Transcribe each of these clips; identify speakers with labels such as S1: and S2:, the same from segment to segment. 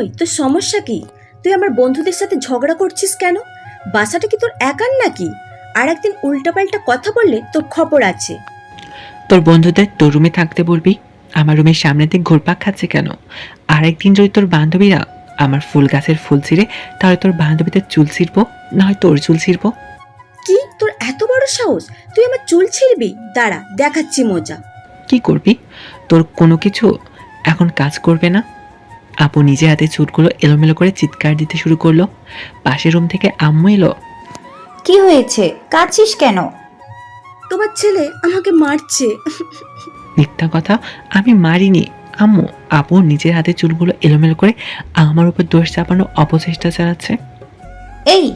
S1: ওই তোর সমস্যা কি? তুই আমার বন্ধুদের সাথে ঝগড়া করছিস কেন? বাসাটা কি তোর একার নাকি? আর একদিন উল্টাপাল্টা কথা বললে তোর খবর আছে।
S2: তোর বন্ধুদের তোর রুমে থাকতে বলবি। আমার রুমের সামনে দিয়ে ঘুরপাক খাচ্ছে কেন? আর একদিন যদি তোর বান্ধবীরা আমার ফুল গাছের ফুল ছিঁড়ে, তাহলে তোর বান্ধবীদের চুল ছিঁড়বো, না হয় তোর চুল ছিঁড়বো।
S1: কি তোর এত বড় সাহস? তুই আমার চুল ছিঁড়বি? দাঁড়া, দেখাচ্ছি মজা।
S2: কি করবি? তোর কোনো কিছু এখন কাজ করবে না। আপু নিজে হাতে চুলগুলো এলোমেলো করে চিৎকার দিতে শুরু করলো। পাশের রুম থেকে আম্মু এলো।
S3: কি হয়েছে, কাঁদছিস কেন?
S1: তোমার ছেলে আমাকে মারছে।
S2: মিথ্যা কথা, আমি মারিনি আম্মু। আপু নিজের হাতে চুলগুলো এলোমেলো করে আমার উপর দোষ চাপানোর অপচেষ্টা চালাচ্ছে।
S3: এই,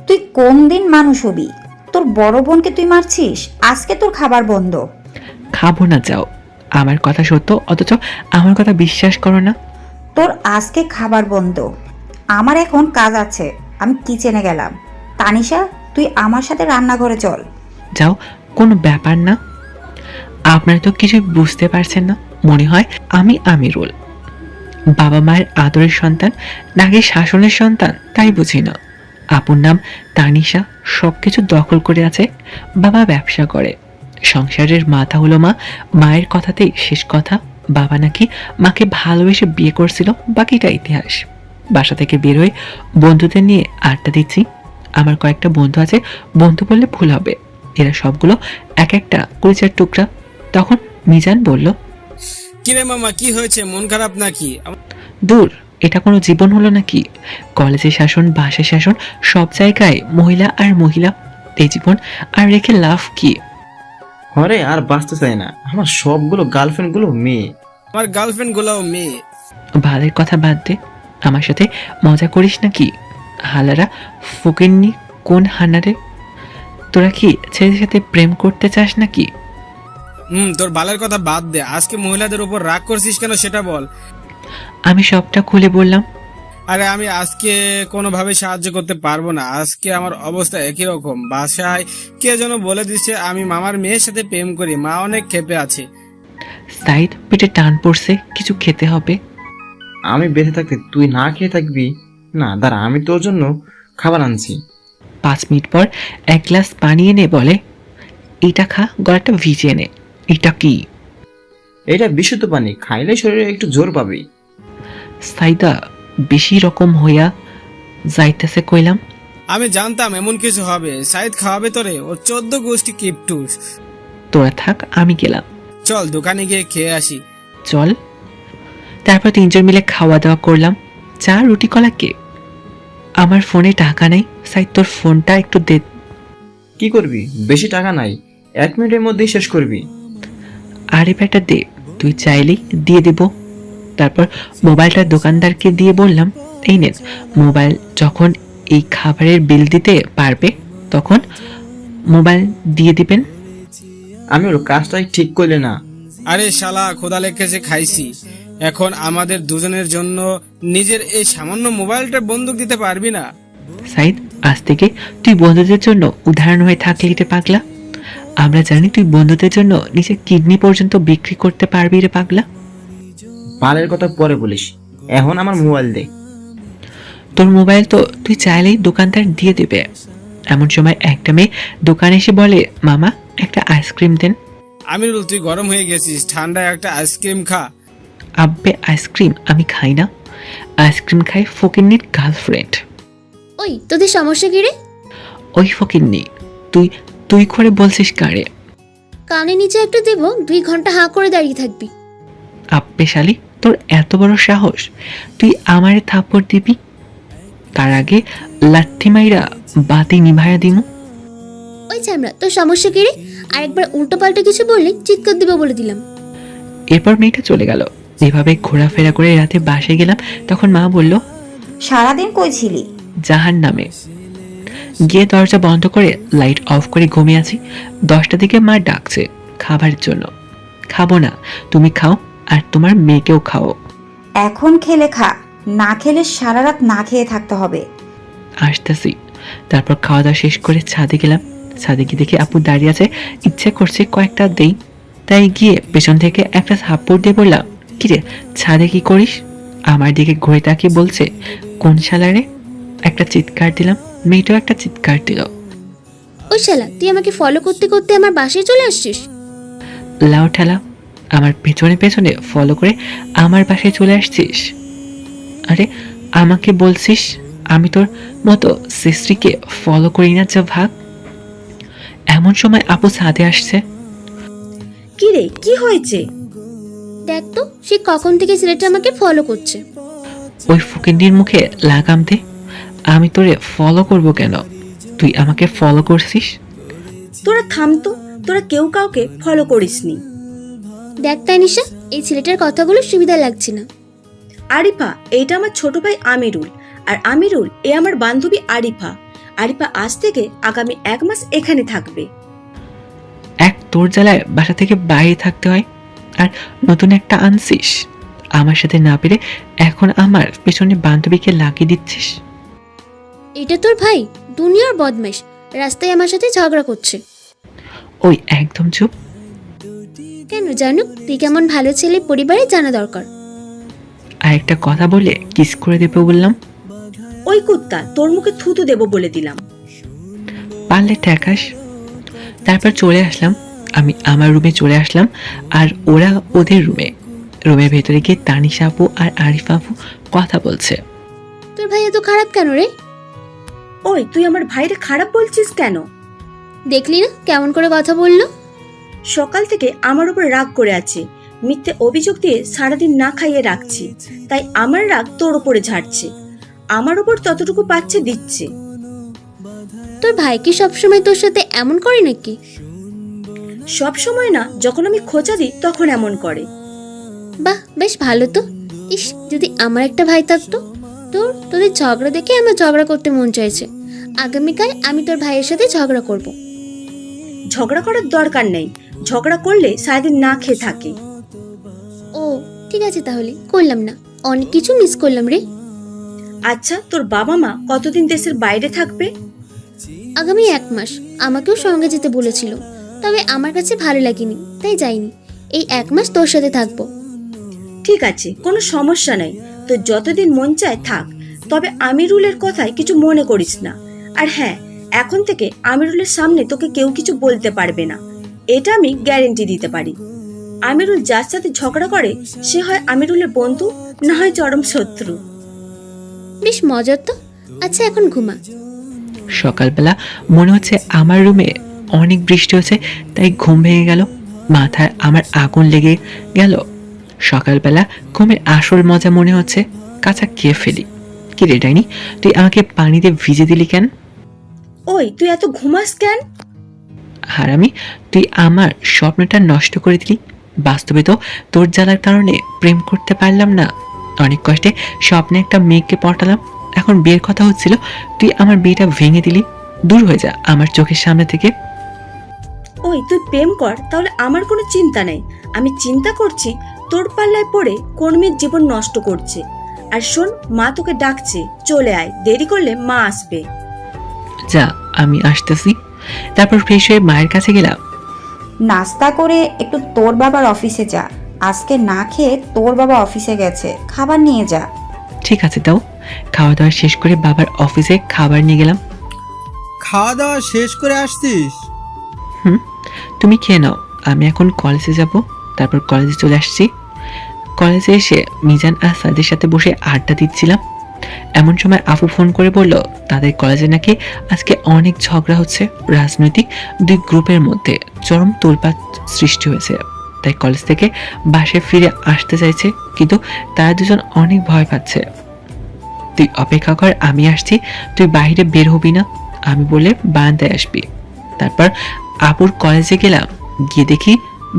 S3: তুই কোন দিন মানুষ হবি? তোর বড় বোনকে তুই মারছিস? আজকে তোর খাবার বন্ধ।
S2: খাবো না, যাও। আমার কথা সত্য, অথচ আমার কথা বিশ্বাস করো না।
S3: তোর আজকে খাবার বন্ধ। আমার এখন কাজ আছে, আমি কিচেনে গেলাম। তানিশা, তুই আমার সাথে রান্নাঘরে চল।
S2: যাও, কোনো ব্যাপার না। আপনারা তো কিছুই বুঝতে পারছেন না। মনে হয় আমি আমিরুল, বাবা মায়ের আদরের সন্তান নাকি শাসনের সন্তান তাই বুঝি না। আপুর নাম তানিশা, সবকিছু দখল করে আছে। বাবা ব্যবসা করে, সংসারের মাথা হলো মা। মায়ের কথাতেই শেষ কথা। বাবা নাকি মাকে ভালোবেসে বিয়ে করছিল, বাকিটা ইতিহাস। বাসা থেকে বের হয়ে বন্ধুদের নিয়ে আড্ডা দিচ্ছি। আমার কয়েকটা বন্ধু আছে, বন্ধু বললে ভুল হবে, এরা সবগুলো এক একটা কলিজার টুকরা। তখন মিজান বলল,
S4: কিরে মামা, কি হয়েছে? মন খারাপ নাকি?
S2: দূর, এটা কোনো জীবন হলো নাকি? কলেজে শাসন, বাসায় শাসন, সব জায়গায় মহিলা আর মহিলা। এই জীবন আর রেখে লাভ কি?
S5: ঘরে আর বাঁচতে চাই না। আমার সবগুলো গার্লফ্রেন্ড গুলো মেয়ে।
S4: আমার গার্লফ্রেন্ড গুলাও মেয়ে।
S2: ভালের কথা বাদ দে, আমার সাথে মজা করিস নাকি? হালারা ফকিন্নি কোন হানারে? তোরা কি ছেলেদের সাথে প্রেম করতে চাস নাকি?
S4: তোর বালের কথা বাদ দে। আজকে মহিলাদের উপর রাগ করছিস কেন সেটা বল।
S2: আমি সবটা খুলে বললাম।
S4: আরে আমি আজকে কোনোভাবে সাহায্য করতে পারবো না। আজকে আমার অবস্থা একই রকম। বাসায় কে যেন বলে দিচ্ছে আমি মামার মেয়ের সাথে প্রেম করি। মা অনেক ক্ষেপে আছে।
S2: সাইদ, পেটে টান পড়ছে, কিছু খেতে হবে।
S5: আমি বেঁচে থাকতে তুই না খেয়ে থাকবি? না দাঁড়া, আমি তোর জন্য খাবার আনছি।
S2: 5 মিনিট পর এক গ্লাস পানি এনে বলে, এটা খা, গলাটা ভিজিয়ে নে। এটা কি?
S5: এটা বিশুদ্ধ পানি, খাইলে শরীরে একটু জোর পাবি।
S2: সাইদা বেশি রকম হইয়া যাইতেছে কইলাম।
S4: আমি জানতাম এমন কিছু হবে। সাইদ খাওয়াবে তোরে, ওর 14 গোষ্ঠী কিপটুস।
S2: তোরা থাক, আমি গেলাম।
S4: চল দোকানে গিয়ে খেয়ে আসি।
S2: চল। তারপর 3 জন মিলে খাওয়া দাওয়া করলাম। চা, রুটি, কলা, কেক। আমার ফোনে টাকা নেই। সাইদ, তোর ফোনটা একটু দে।
S5: কি করবি? বেশি টাকা নাই, 1 মিনিটের মধ্যেই শেষ করবি।
S2: আরে বেটা দে, তুই চাইলেই দিয়ে দেব। তারপর মোবাইলটা দোকানদারকে দিয়ে বললাম, এই নেন মোবাইল। যখন এই খাবারের বিল দিতে পারবে তখন মোবাইল দিয়ে দিবেন।
S5: আমি ওর কাজটাই ঠিক করলে না।
S4: আরে শালা, খোদা লেগেছে খাইছি। এখন আমাদের দুজনের জন্য নিজের এই সামান্য মোবাইলটা বন্দুক দিতে পারবি না?
S2: সাইদ, আজ থেকে তুই বন্ধুদের জন্য উদাহরণ হয়ে থাকলি রে পাগলা। আমরা জানি তুই বন্ধুদের জন্য নিজের কিডনি পর্যন্ত বিক্রি করতে পারবি রে পাগলা।
S5: বালের কথা পরে বলিস, এখন আমার মোবাইল দে।
S2: তোর মোবাইল তো তুই চাইলেই দোকানদার দিয়ে দেবে। এমন সময় একটা মেয়ে দোকানে এসে বলে, মামা একটা আইসক্রিম দেন।
S4: আমিরুল, তুই গরম হয়ে গেছিস, ঠান্ডায় একটা আইসক্রিম খা।
S2: আব্বে, আইসক্রিম আমি খাই না। আইসক্রিম খাই ফকিন্নির গার্লফ্রেন্ড।
S6: ওই তোদের সমস্যা কি রে?
S2: ওই ফকিন্নি, তুই তুই করে বলছিস কারে?
S6: কানে নিচে একটা দেব, 2 ঘন্টা হাঁ করে দাঁড়িয়ে থাকবি।
S2: আব্বে শালি, তোর এত বড় সাহস, তুই আমারে থাপ্পড় দিবি? তার আগে লাথি মাইরা বাতি নিভাইয়া দিমু।
S6: ওই চামড়া, তোর সমস্যা কি রে? আর একবার উল্টো পাল্টা কিছু বললে চিৎকার দিবে বলে দিলাম।
S2: এরপর মেয়েটা চলে গেল। এভাবে ঘোরাফেরা করে রাতে বাসায় গেলাম। তখন মা বলল,
S3: সারাদিন কই ছিলি?
S2: জাহান নামে। গিয়ে দরজা বন্ধ করে লাইট অফ করে ঘুমিয়ে আছি। 10টার দিকে মা ডাকছে খাবারের জন্য। খাবো না, তুমি খাও আর তোমার মেয়েকেও খাও।
S3: এখন খেলে খা, না খেলে সারা রাত না খেয়ে থাকতে হবে।
S2: আসতেছি। তারপর খাওয়া দাওয়া শেষ করে ছাদে গেলাম। ছাদে গিয়ে দেখি আপু দাঁড়িয়ে আছে। ইচ্ছে করছে কয়েকটা দেই, তাই গিয়ে পেছন থেকে একটা থাপ্পড় দিয়ে বললাম, কিরে ছাদে কি করিস? আমার দিকে ঘুরে তাকিয়ে বলছে, কোন শালারে? একটা চিৎকার দিলাম, মেয়েটাও একটা চিৎকার দিল।
S6: ওই শালা, তুই আমাকে ফলো করতে করতে আমার বাসায় চলে আসছিস?
S2: লাউ ঠেলা, আমার পেছনে পেছনে ফলো করে আমার বাসায় চলে আসছিস? আরে আমাকে বলছিস আমি তোর মতো সিস্ট্রিকে ফলো করি না, যা ভাগ। এমন সময় আপু ছাদে আসছে।
S1: কি রে, কি হয়েছে?
S6: দেখ তো, সে কখন থেকে ছেলেটা আমাকে ফলো করছে।
S2: ওই ফকিন্দির মুখে লাগাম দে। আমি তোরে ফলো করব কেন? তুই আমাকে ফলো করছিস?
S1: তোরা থাম তো, তোরা কেউ কাউকে ফলো করিসনি।
S6: দেখ তানিশা, এই ছেলেটার কথাগুলো সুবিধা লাগছে না।
S1: আরিফা, এইটা আমার ছোট ভাই আমিরুল, আর আমিরুল এ আমার বান্ধবী আরিফা। আরিফা আজ থেকে আগামী 1 মাস এখানে থাকবে।
S2: তোর জ্বালায় বাসা থেকে বাইরে থাকতে হয়, আর নতুন একটা আনছিস। আমার সাথে না পেরে এখন আমার পেছনে বান্ধবীকে লাগিয়ে দিচ্ছিস।
S6: এটা তোর ভাই? দুনিয়ার বদমাইশ, রাস্তায় আমার সাথে ঝগড়া করছে।
S2: ওই একদম চুপ।
S6: কেন জানো? তুই কেমন ভালো ছেলে পরিবারে জানা দরকার।
S2: আর একটা কথা বলে কিস করে দেবে বললাম।
S1: ওই কুত্তা, তোর মুখে থুতু দেব বলে দিলাম।
S2: পারলে ঠেকাস। তারপর চলে আসলাম, আমি আমার রুমে চলে আসলাম, আর ওরা ওদের রুমে। রুমের ভেতরে গিয়ে তানিশা আপু আর আরিফা আপু কথা বলছে।
S6: তোর ভাই এত খারাপ কেন রে?
S1: ওই, তুই আমার ভাইরে খারাপ বলছিস কেন?
S6: দেখলি না কেমন করে কথা বললো?
S1: সকাল থেকে আমার উপর রাগ করে আছে, মিথ্যে অভিযোগ দিয়ে সারাদিন না খাইয়ে রাখছি, তাই আমার রাগ তোর উপরে ঝাড়ছে। আমার উপর ততটুকু পাচ্ছে দিচ্ছে।
S6: তোর ভাই কি সবসময় তোর সাথে এমন করে নাকি?
S1: সব সময় না, যখন আমি খোঁচা দিই তখন এমন করে।
S6: বাহ, বেশ ভালো তো। ইস, যদি আমার একটা ভাই থাকতো। তোদের ঝগড়া দেখে আমার ঝগড়া করতে মন চাইছে। আগামীকাল আমি তোর ভাইয়ের সাথে ঝগড়া করব।
S1: ঝগড়া করার দরকার নেই, ঝগড়া করলে সারাদিন না খেয়ে থাকে।
S6: ও ঠিক আছে, তাহলে করলাম না। অনেক কিছু মিস করলাম রে।
S1: আচ্ছা, তোর বাবা মা কতদিন দেশের বাইরে থাকবে?
S6: আগামী 1 মাস। আমাকেও সঙ্গে যেতে বলেছিল, তবে আমার কাছে ভালো লাগেনি, তাই যাইনি। এই 1 মাস তোর সাথে থাকবো।
S1: ঠিক আছে, কোনো সমস্যা নেই, তোর যতদিন মন চায় থাক, তবে আমিরুলের কথায় কিছু মনে করিস না। আর হ্যাঁ, এখন থেকে আমিরুলের সামনে তোকে কেউ কিছু বলতে পারবে না, এটা আমি গ্যারেন্টি দিতে পারি। আমিরুল যার সাথে ঝগড়া করে সে হয় আমিরুলের বন্ধু, না হয় চরম শত্রু।
S6: বেশ মজার তো। আচ্ছা, এখন ঘুমা।
S2: সকালবেলা মনে হচ্ছে আমার রুমে অনেক বৃষ্টি হচ্ছে, তাই ঘুম ভেঙে গেল। মাথায় আমার আগুন লেগে গেল। সকালবেলা ঘুমের আসল মজা মনে হচ্ছে কাঁচা খেয়ে ফেলি। কি রে ডাইনি, তুই আমাকে পানিতে ভিজে দিলি কেন?
S1: ওই, তুই এত ঘুমাস কেন?
S2: হারামি, তুই আমার স্বপ্নটা নষ্ট করে দিলি। বাস্তবে তো তোর জ্বালার কারণে প্রেম করতে পারলাম না। অনেক কষ্টে স্বপ্নে একটা মেয়েকে পটালাম, এখন বিয়ের কথা হচ্ছিল, তুই আমার বিয়েটা ভেঙে দিলি। দূর হয়ে যা আমার চোখের সামনে থেকে।
S1: ওই, তুই প্রেম কর, তাহলে আমার কোনো চিন্তা নেই। আমি চিন্তা করছি তোর পাল্লায় পড়ে কোন মেয়ের জীবন নষ্ট করছে। আর শোন, মা তোকে ডাকছে, চলে আয়, দেরি করলে মা আসবে।
S2: যা, আমি আসতেছি। তারপর ফ্রেশ হয়ে মায়ের কাছে গেলাম।
S3: নাস্তা করে একটু তোর বাবার অফিসে যা। আজকে না খেয়ে তোর বাবা অফিসে গেছে, খাবার নিয়ে যা।
S2: ঠিক আছে দাও। খাওয়া দাওয়া শেষ করে বাবার অফিসে খাবার নিয়ে গেলাম।
S7: খাওয়া দাওয়া শেষ করে আসছিস?
S2: তুমি খেয়ে নাও, আমি এখন কলেজে যাব। তারপর কলেজে চলে আসছি। কলেজে এসে মিজান আর সাদের সাথে বসে আড্ডা দিচ্ছিলাম। এমন সময় আফু ফোন করে বলল তাদের কলেজে নাকি আজকে অনেক ঝগড়া হচ্ছে। রাজনৈতিক 2 গ্রুপের মধ্যে চরম তোলপাড় সৃষ্টি হয়েছে, তাই কলেজ থেকে বাসায় ফিরে আসতে চাইছে, কিন্তু তারা দুজন অনেক ভয় পাচ্ছে। তুই অপেক্ষা কর, আমি আসছি, তুই বাইরে বের হবি না, আমি বলে বারান্দায় আসবি। তারপর আপুর কলেজে গেলাম। গিয়ে দেখি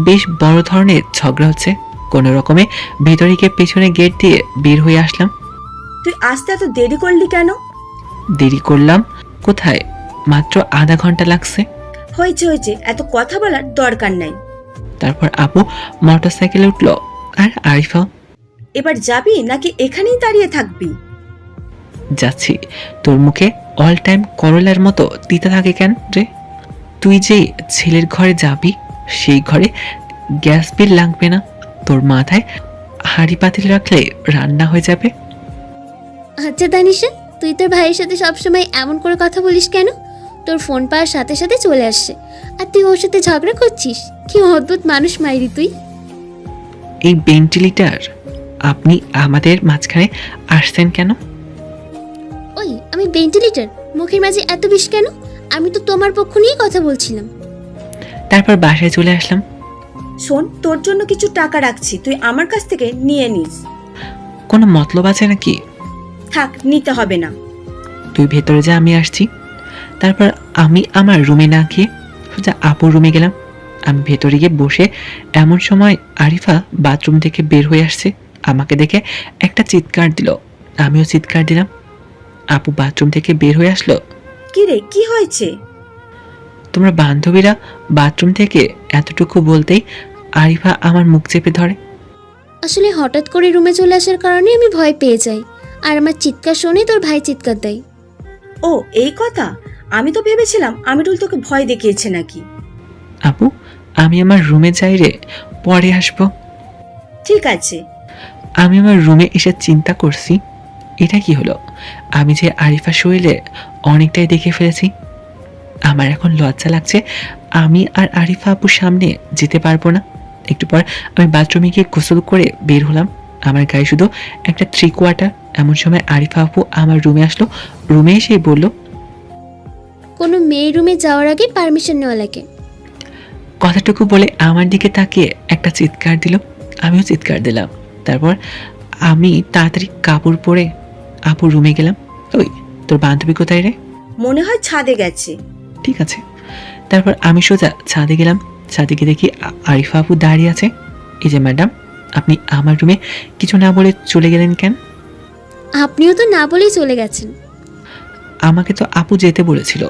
S2: বেশ বড় ধরনের ঝগড়া হচ্ছে। কোনো রকমে ভেতরে গিয়ে পেছনে গেট দিয়ে বের হয়ে আসলাম।
S1: তুই আসতে এত দেরি করলি কেন?
S2: দেরি করলাম কোথায়, মাত্র আধা ঘন্টা লাগছে।
S1: হয়েছে হয়েছে, এত কথা বলার দরকার নাই।
S2: তারপর আপু মোটর সাইকেলে উঠলো, আর আরিফা।
S1: এবার যাবি নাকি এখানেই দাঁড়িয়ে থাকবি?
S2: যাচ্ছি। তোর মুখে অল টাইম করলার মতো দিতে থাকে কেন রে? তুই যে ছেলের ঘরে যাবি, সেই ঘরে গ্যাস বিল লাগবে না। তোর মাথায় হাঁড়ি পাতিল রাখলে রান্না হয়ে যাবে।
S6: আচ্ছা তানিশা, তুই তোর ভাইয়ের সাথে সবসময় এমন করে কথা বলিস কেন? তোর ফোন পাওয়ার সাথে সাথে চলে আসছে, আর তুই ওর সাথে ঝগড়া করছিস? কি অদ্ভুত মানুষ মাইরি তুই।
S2: এই ভেন্টিলেটর, আপনি আমাদের মাঝখানে আসছেন কেন?
S6: ওই আমি ভেন্টিলেটর, মুখের মাঝে এত বিষ কেন? আমি তো তোমার পক্ষ নিয়ে কথা বলছিলাম।
S2: তারপর বাসায় চলে আসলাম।
S1: শোন, তোর জন্য কিছু টাকা রাখছি, তুই আমার কাছ থেকে নিয়ে নিস।
S2: কোনো মতলব আছে নাকি?
S1: থাক, নিতে হবে না।
S2: তুই ভেতরে যা, আমি আসছি। তারপর আমি আমার রুমে না গিয়ে সোজা আপুর রুমে গেলাম। আমি ভেতরে গিয়ে বসে এমন সময় আরিফা বাথরুম থেকে বের হয়ে আসছে। আমাকে দেখে একটা চিৎকার দিল, আমিও চিৎকার দিলাম। আপু বাথরুম থেকে বের হয়ে আসলো।
S1: কি রে, কি হয়েছে?
S2: তোমরা বান্ধবীরা বাথরুম থেকে এতটুকু বলতেই আরিফা আমার মুখ চেপে ধরে।
S6: আসলে হঠাৎ করে রুমে চলে আসার কারণে আমি ভয় পেয়ে যাই, আর আমার চিৎকার শুনে তোর ভাই চিৎকার দেয়।
S1: ও এই কথা, আমি তো ভেবেছিলাম আমিরুল তোকে ভয় দেখিয়েছে নাকি।
S2: আপু, আমি আমার রুমে যাই রে, পরে আসবো।
S1: ঠিক আছে।
S2: আমি আমার রুমে এসে চিন্তা করছি, এটা কি হলো? আমি যে আরিফা শরীরে অনেকটাই দেখে ফেলেছি। আমার এখন লজ্জা লাগছে, আমি আর আরিফা আপুর সামনে যেতে পারবো না। একটু পর আমি বাথরুমে গিয়ে গোসল করে বের হলাম। আমার গায়ে শুধু একটা 3/4। এমন সময় আরিফা আপু আমার রুমে আসলো। রুমে এসেই বলল,
S6: কোনো মেয়ের রুমে যাওয়ার আগে পারমিশন নেওয়া লাগে।
S2: কথাটুকু বলে আমার দিকে তাকিয়ে একটা চিৎকার দিল। আমিও চিৎকার দিলাম। তারপর আমি তাড়াতাড়ি কাপড় পরে আপুর রুমে গেলাম। ওই, তোর বান্ধবী কোথায় রে?
S1: মনে হয় ছাদে গেছে।
S2: ঠিক আছে। তারপর আমি সোজা ছাদে গেলাম। ছাদে গিয়ে দেখি আরিফা আপু দাঁড়িয়ে আছে। এই যে ম্যাডাম, আপনি আমার রুমে কিছু না বলে চলে গেলেন কেন?
S6: আপনিও তো না বলেই চলে গেছেন।
S2: আমাকে তো আপু যেতে বলেছিল।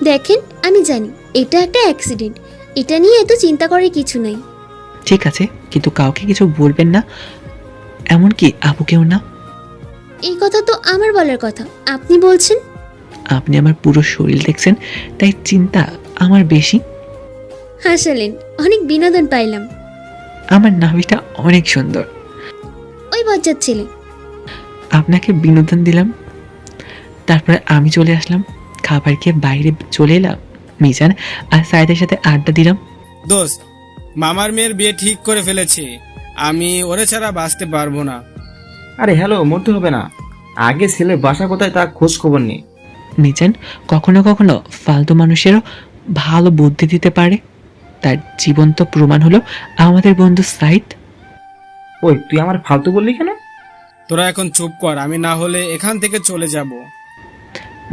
S6: দেখেন, আমি জানি এটা একটা অ্যাক্সিডেন্ট, এটা নিয়ে এত চিন্তা করার কিছু নাই।
S2: ঠিক আছে, কিন্তু কাউকে কিছু বলবেন না, এমনকি আপুকেও না।
S6: এই কথা তো আমার বলার কথা, আপনি বলছেন।
S2: আপনি আমার পুরো শরীর দেখছেন, তাই চিন্তা আমার বেশি।
S6: হাসালেন, অনেক বিনোদন পাইলাম।
S2: আমার নাভিটা অনেক সুন্দর।
S6: ওই বজ্জাত ছেলে।
S2: আপনাকে বিনোদন দিলাম। তারপরে আমি চলে আসলাম। খাবার খেয়ে বাইরে চলে এলাম। মিজান আর সাইদের সাথে আড্ডা দিলাম।
S4: দোস্ত, মামার মেয়ের বিয়ে ঠিক করে ফেলেছি, আমি ওরে ছাড়া বাঁচতে পারবো না।
S5: আরে হ্যালো, মরতে হবে না। আগে ছেলে বাসা কোথায় তা খোঁজ খবর নেই।
S2: মিজান কখনো কখনো ফালতু মানুষেরও ভালো বুদ্ধি দিতে পারে। তার জীবন্ত প্রমাণ হলো আমাদের বন্ধু সাইদ।
S5: ওই, তুই আমার ফালতু বললি কেন?
S4: তোরা এখন চুপ কর, আমি না হলে এখান থেকে চলে যাব।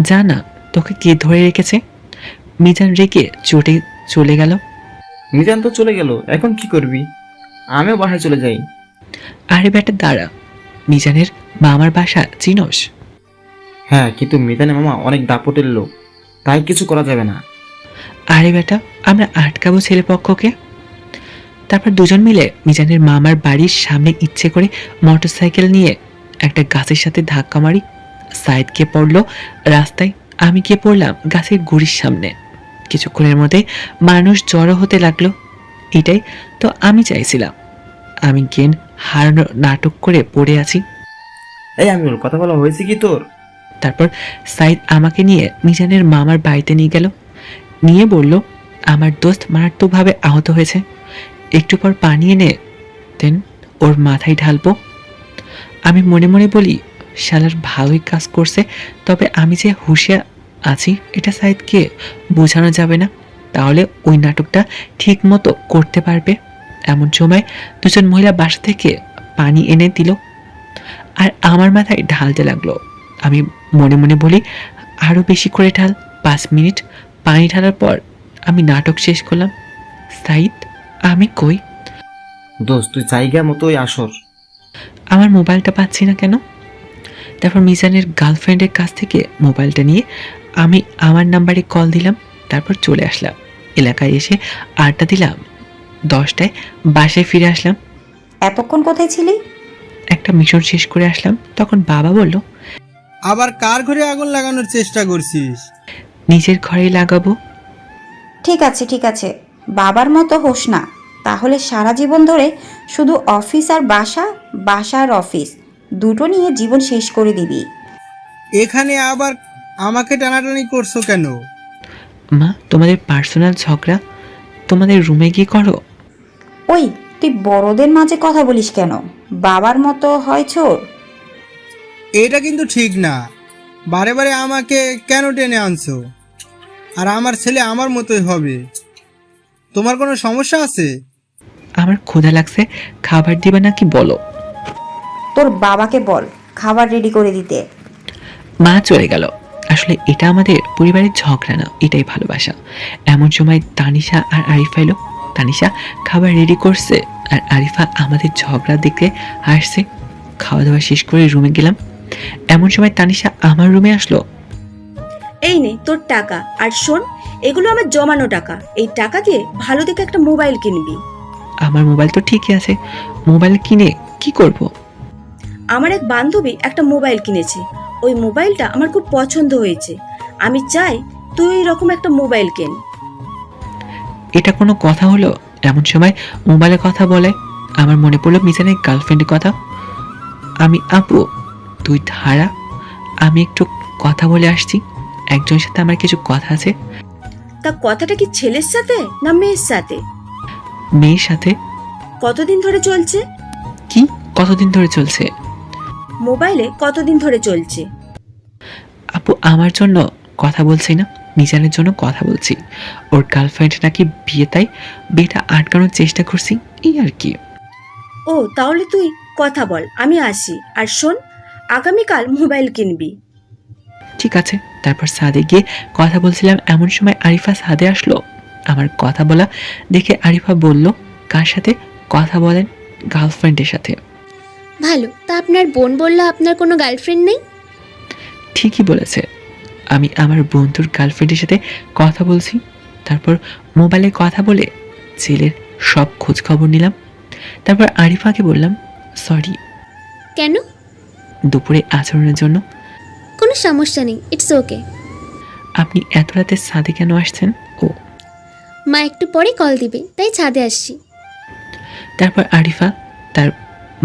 S2: জানা তোকে কে ধরে রেখেছে? মিজান রেখে চটে চলে গেল।
S5: মিজান তো চলে গেল, এখন কি করবি? আমিও বাসায় চলে যাই।
S2: আরে বেটা দাঁড়া, মিজানের মামার বাসা চিনোস?
S5: হ্যাঁ, কিন্তু মিজানের মামা অনেক দাপটের লোক, তাই কিছু করা যাবে না।
S2: আরে বেটা, আমরা আটকাবো ছেলেপক্ষকে। তারপর দুজন মিলে মিজানের মামার বাড়ির সামনে ইচ্ছে করে মোটরসাইকেল নিয়ে একটা গাছের সাথে ধাক্কা মারি। সাইদ গিয়ে পড়লো রাস্তায়, আমি গিয়ে পড়লাম গাছের গুড়ির সামনে। কিছুক্ষণের মধ্যে মানুষ জড়ো হতে লাগলো। এটাই তো আমি চাইছিলাম। আমি জ্ঞান হারানোর নাটক করে পড়ে আছি।
S5: এই আমিরুল, কথা বলা হয়েছে কি তোর?
S2: তারপর সাইদ আমাকে নিয়ে মিজানের মামার বাড়িতে নিয়ে গেল। নিয়ে বলল, আমার দোস্ত মারাত্মকভাবে আহত হয়েছে, একটু পর পানি এনে দেন, ওর মাথায় ঢালবো। আমি মনে মনে বলি, শালার ভালোই কাজ করছে, তবে আমি যে হুঁশে আছি এটা সাইদকে বোঝানো যাবে না, তাহলে ওই নাটকটা ঠিক মতো করতে পারবে। এমন সময় দুজন মহিলা বাসা থেকে পানি এনে দিল আর আমার মাথায় ঢালতে লাগলো। আমি মনে মনে বলি, আরও বেশি করে ঢাল। 5 মিনিট পানি ঢালার পর আমি নাটক শেষ করলাম। সাইদ, আমি কই?
S5: দোস্ত, তুই জায়গা মতোই আসর।
S2: আমার মোবাইলটা পাচ্ছি না কেন? তারপর মিজানের গার্লফ্রেন্ডের কাছ থেকে মোবাইলটা নিয়ে আমি আমার নাম্বারে কল দিলাম। তারপর চলে আসলাম এলাকায়, এসে আড্ডা দিলাম। 10টায় বাসায় ফিরে আসলাম।
S3: এতক্ষণ কোথায় ছিলি?
S2: একটা মিশন শেষ করে আসলাম। তখন বাবা বলল,
S7: আবার কার ঘরে আগুন লাগানোর চেষ্টা করছিস?
S2: নিজের ঘরেই লাগাবো।
S3: ঠিক আছে, ঠিক আছে, বাবার মতো হোস না। তাহলে সারা জীবন ধরে শুধু অফিস আর বাসা, বাসা আর অফিস দুটো নিয়ে জীবন শেষ করে দিবি।
S7: এখানে আবার আমাকে টানাটানি করছো কেন?
S2: মা, তোমাদের পার্সোনাল ঝগড়া তোমাদের রুমে গিয়ে করো।
S3: ওই, তুই বড়দের মাঝে কথা বলিস কেন? বাবার মতো হয় ছোট।
S7: এটা কিন্তু ঠিক না। বারে বারে আমাকে কেন টেনে আনছো? আর আমার ছেলে আমার মতোই হবে। তোমার কোনো সমস্যা আছে?
S2: আমার ক্ষুধা লাগছে, খাবার দিবে নাকি বলো।
S3: তোর বাবাকে বল খাবার রেডি করে দিতে।
S2: মা চলে গেল। আসলে এটা আমাদের পরিবারের ঝগড়া না, এটাই ভালোবাসা। এমন সময় তানিশা আর আরিফা এলো। তানিশা খাবার রেডি করছে আর আরিফা আমাদের ঝগড়া দেখে হাসছে। খাওয়া দাওয়া শেষ করে রুমে গেলাম। এমন সময় তানিশা আমার রুমে আসলো।
S1: এই নে তোর টাকা, আর শোন, এগুলো আমার জমানো টাকা। এই টাকা দিয়ে ভালো দেখে একটা মোবাইল কিনবি।
S2: আমার মোবাইল তো ঠিকই আছে, মোবাইল কিনে কি করব?
S1: আমার এক বান্ধবী একটা মোবাইল কিনেছে, ওই মোবাইলটা আমার খুব পছন্দ হয়েছে। আমি চাই তুই এই রকম একটা মোবাইল কেন।
S2: এটা কোনো কথা হলো? এমন সময় মোবাইলে কথা বলে আমার মনে পড়লো মিজানের গার্লফ্রেন্ডের কথা। আপু তুই ধারা, আমি একটু কথা বলে আসছি, একজনের সাথে আমার কিছু কথা আছে।
S1: তা কথাটা কি ছেলের সাথে না মেয়ের সাথে?
S2: মেয়ের সাথে।
S1: কতদিন ধরে চলছে?
S2: কি কতদিন ধরে চলছে?
S1: মোবাইলে কতদিন ধরে চলছে?
S2: আপু আমার জন্য কথা বলছি না, মিজানের জন্য কথা বলছি। ওর গার্লফ্রেন্ড নাকি বিয়ে, তাই বিয়েটা আটকানোর চেষ্টা করছি, এই আর কি।
S1: ও তাহলে তুই কথা বল, আমি আসি। আর শোন, আগামীকাল মোবাইল কিনবি।
S2: ঠিক আছে। তারপর ছাদে গিয়ে কথা বলছিলাম। এমন সময় আরিফা ছাদে আসলো। আমার কথা বলা দেখে আরিফা বলল, কার সাথে কথা বলেন? গার্লফ্রেন্ডের সাথে।
S6: ভালো, তা আপনার বোন বলল আপনার কোনো গার্লফ্রেন্ড নেই।
S2: ঠিকই বলেছে, আমি আমার বন্ধুর গার্লফ্রেন্ডের সাথে কথা বলছি। তারপর মোবাইলে কথা বলে ছেলের সব খোঁজ খবর নিলাম। তারপর আরিফাকে বললাম সরি
S6: কেন?
S2: দুপুরে আচরণের জন্য।
S6: কোনো সমস্যা নেই, ইটস ওকে।
S2: আপনি এত রাতে ছাদে কেন আসছেন? ও,
S6: মা একটু পরে কল দিবে, তাই ছাদে আসছি।
S2: তারপর আরিফা তার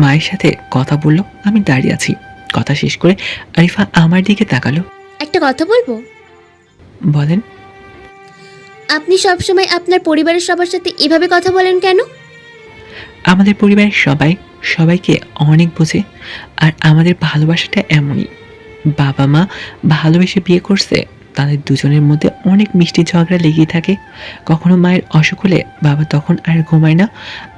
S2: মায়ের সাথে কথা বলল। আমি দাঁড়িয়ে আছি। কথা শেষ করে আরিফা আমার দিকে তাকালো।
S6: একটা কথা বলবো?
S2: বলেন।
S6: আপনি সবসময় আপনার পরিবারের সবার সাথে এভাবে কথা বলেন কেন?
S2: আমাদের পরিবারের সবাইকে অনেক বোঝে, আর আমাদের ভালোবাসাটা এমনই। বাবা মা ভালোবেসে বিয়ে করছে, তাদের দুজনের মধ্যে অনেক মিষ্টি ঝগড়া লেগেই থাকে। কখনো মায়ের অসুখ হলে বাবা তখন আর ঘুমায় না,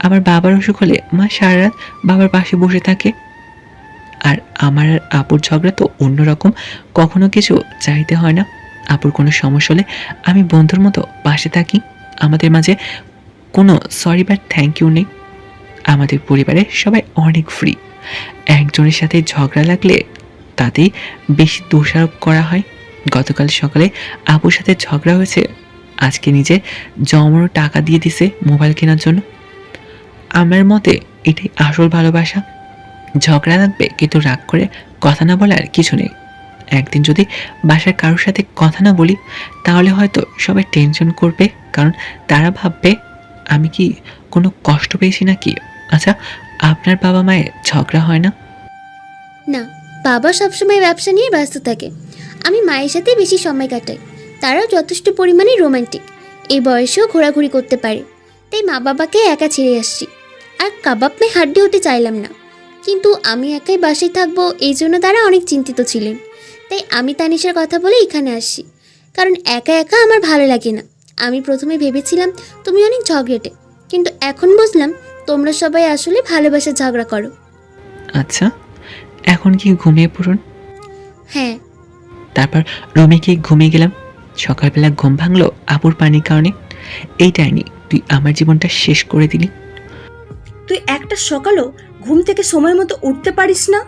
S2: আবার বাবার অসুখ হলে মা সারা রাত বাবার পাশে বসে থাকে। আর আমার আর আপুর ঝগড়া তো অন্যরকম, কখনো কিছু চাইতে হয় না। আপুর কোনো সমস্যা হলে আমি বন্ধুর মতো পাশে থাকি। আমাদের মাঝে কোনো সরি বা থ্যাংক ইউ নেই। আমাদের পরিবারে সবাই অনেক ফ্রি। একজনের সাথে ঝগড়া লাগলে তাতেই বেশি দোষারোপ করা হয়। গতকাল সকালে আপুর সাথে ঝগড়া হয়েছে, আজকে নিজে জমানো টাকা দিয়ে দিছে মোবাইল কেনার জন্য। আমার মতে এটাই আসল ভালোবাসা। ঝগড়া লাগবে কিন্তু রাগ করে কথা না বলার কিছু নেই। একদিন যদি বাসার কারোর সাথে কথা না বলি তাহলে হয়তো সবাই টেনশন করবে, কারণ তারা ভাববে আমি কি কোনো কষ্ট পেয়েছি নাকি। আচ্ছা, আপনার বাবা মায়ের ঝগড়া হয় না?
S6: না, বাবা সবসময় ব্যবসা নিয়ে ব্যস্ত থাকে। আমি মায়ের সাথে বেশি সময় কাটাই। তারাও যথেষ্ট পরিমাণে রোমান্টিক, এই বয়সেও ঘোরাঘুরি করতে পারে। তাই মা বাবাকে একা ছেড়ে আসছি। আর কাবাব মে হাড্ডি হতে চাইলাম না, কিন্তু আমি একাই বাসায় থাকবো, এই জন্য তারা অনেক চিন্তিত ছিলেন। তাই আমি তানিশার কথা বলে এখানে আসছি, কারণ একা একা আমার ভালো লাগে না। আমি প্রথমে ভেবেছিলাম তুমি অনেক ঝগড়েটে, কিন্তু এখন বুঝলাম তোমরা সবাই আসলে ভালোবাসা ঝগড়া করো।
S2: আচ্ছা, এখন কি ঘুমিয়ে পড়ুন।
S6: হ্যাঁ।
S2: তারপর রুমে গিয়ে ঘুমিয়ে গেলাম। সকালবেলা ঘুম ভাঙলো আপুর পানির কারণে। এই ডাইনি, তুই আমার জীবনটা শেষ করে দিলি।
S1: তুই একটা সকালও ঘুম থেকে সময় মতো উঠতে পারিস না?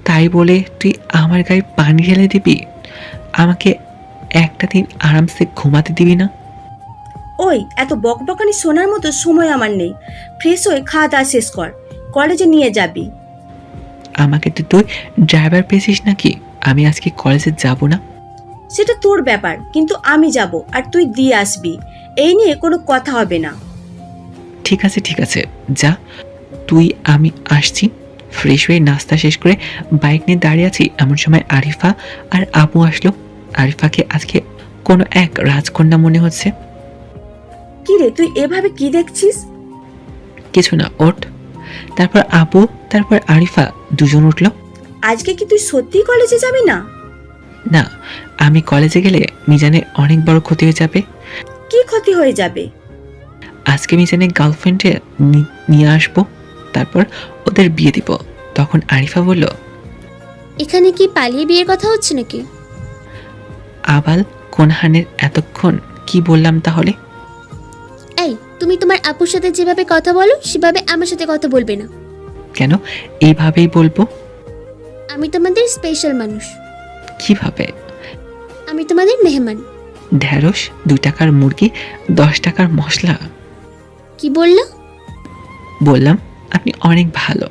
S2: তাই বলে তুই আমার গায়ে পানি ঢেলে দিবি? আমাকে একটা দিন আরামসে ঘুমাতে দিবি না?
S1: ওই এত বকবকানি শোনার মতো সময় আমার নেই। ফ্রেশ হয়ে খাওয়া দাওয়া শেষ কর, কলেজে নিয়ে যাবি।
S2: আমাকে তো তুই ড্রাইভার পেয়েছিস নাকি? আমি আজকে কলেজে যাব না।
S1: সেটা তোর ব্যাপার, কিন্তু আমি যাব আর তুই দিয়ে আসবি, এই নিয়ে কোনো কথা হবে না।
S2: ঠিক আছে ঠিক আছে, যা তুই, আমি আসছি। ফ্রেশ হয়ে নাস্তা শেষ করে বাইক নিয়ে দাঁড়িয়ে আছি, এমন সময় আরিফা আর আপু আসলো। আরিফাকে আজকে কোনো এক রাজকন্যা মনে হচ্ছে।
S1: কি রে, তুই এভাবে কি দেখছিস?
S2: কিছু না, ওঠ। তারপর আপু, তারপর আরিফা দুজন উঠলো।
S1: আজকে কি তুই সত্যি কলেজে যাবি না?
S2: না, আমি কলেজে গেলে মিজানের অনেক বড় ক্ষতি হয়ে যাবে।
S1: কি ক্ষতি হয়ে যাবে?
S2: আজকে মিজানের গার্লফ্রেন্ডে নিয়ে আসবো, তারপর ওদের বিয়ে দিব। তখন আরিফা বলল,
S6: এখানে কি পালিয়ে বিয়ের কথা হচ্ছে নাকি?
S2: আবাল কোনহানের, এতক্ষণ কি বললাম তাহলে?
S6: এই, তুমি তোমার আপুর সাথে যেভাবে কথা বলো সেভাবে আমার সাথে কথা বলবে না।
S2: কেন এইভাবেই বলবো?
S6: আমি তোমাদের স্পেশাল মানুষ।
S2: কিভাবে?
S6: আমি তোমাদের মেহমান।
S2: ঢ্যাঁড়স 2 টাকার মুরগি 10 টাকার মশলা।
S6: কি বললো?
S2: বললাম আপনি অনেক ভালো।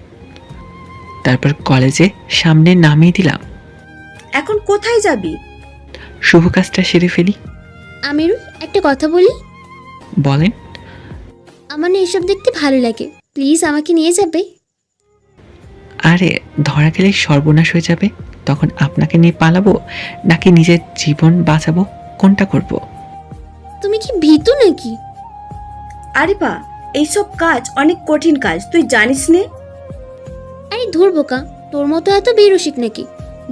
S2: তারপর কলেজে সামনে নামিয়ে দিলাম।
S1: এখন কোথায় যাবি?
S2: শুভ কাজটা সেরে ফেলি।
S6: আমিরুল, একটা কথা বলি।
S2: বলেন।
S6: আমার না এসব দেখতে ভালো লাগে, প্লিজ আমাকে নিয়ে যাবে?
S2: আরে ধরা গেলে সর্বনাশ হয়ে যাবে, তখন আপনাকে নিয়ে পালাবো নাকি নিজের জীবন বাঁচাবো, কোনটা করব?
S6: তুমি কি ভীতু নাকি?
S1: আরিফা, এইসব কাজ অনেক কঠিন কাজ, তুই জানিস নে?
S6: আরে ধুর বোকা, তোর মতো এত বেরসিক নাকি?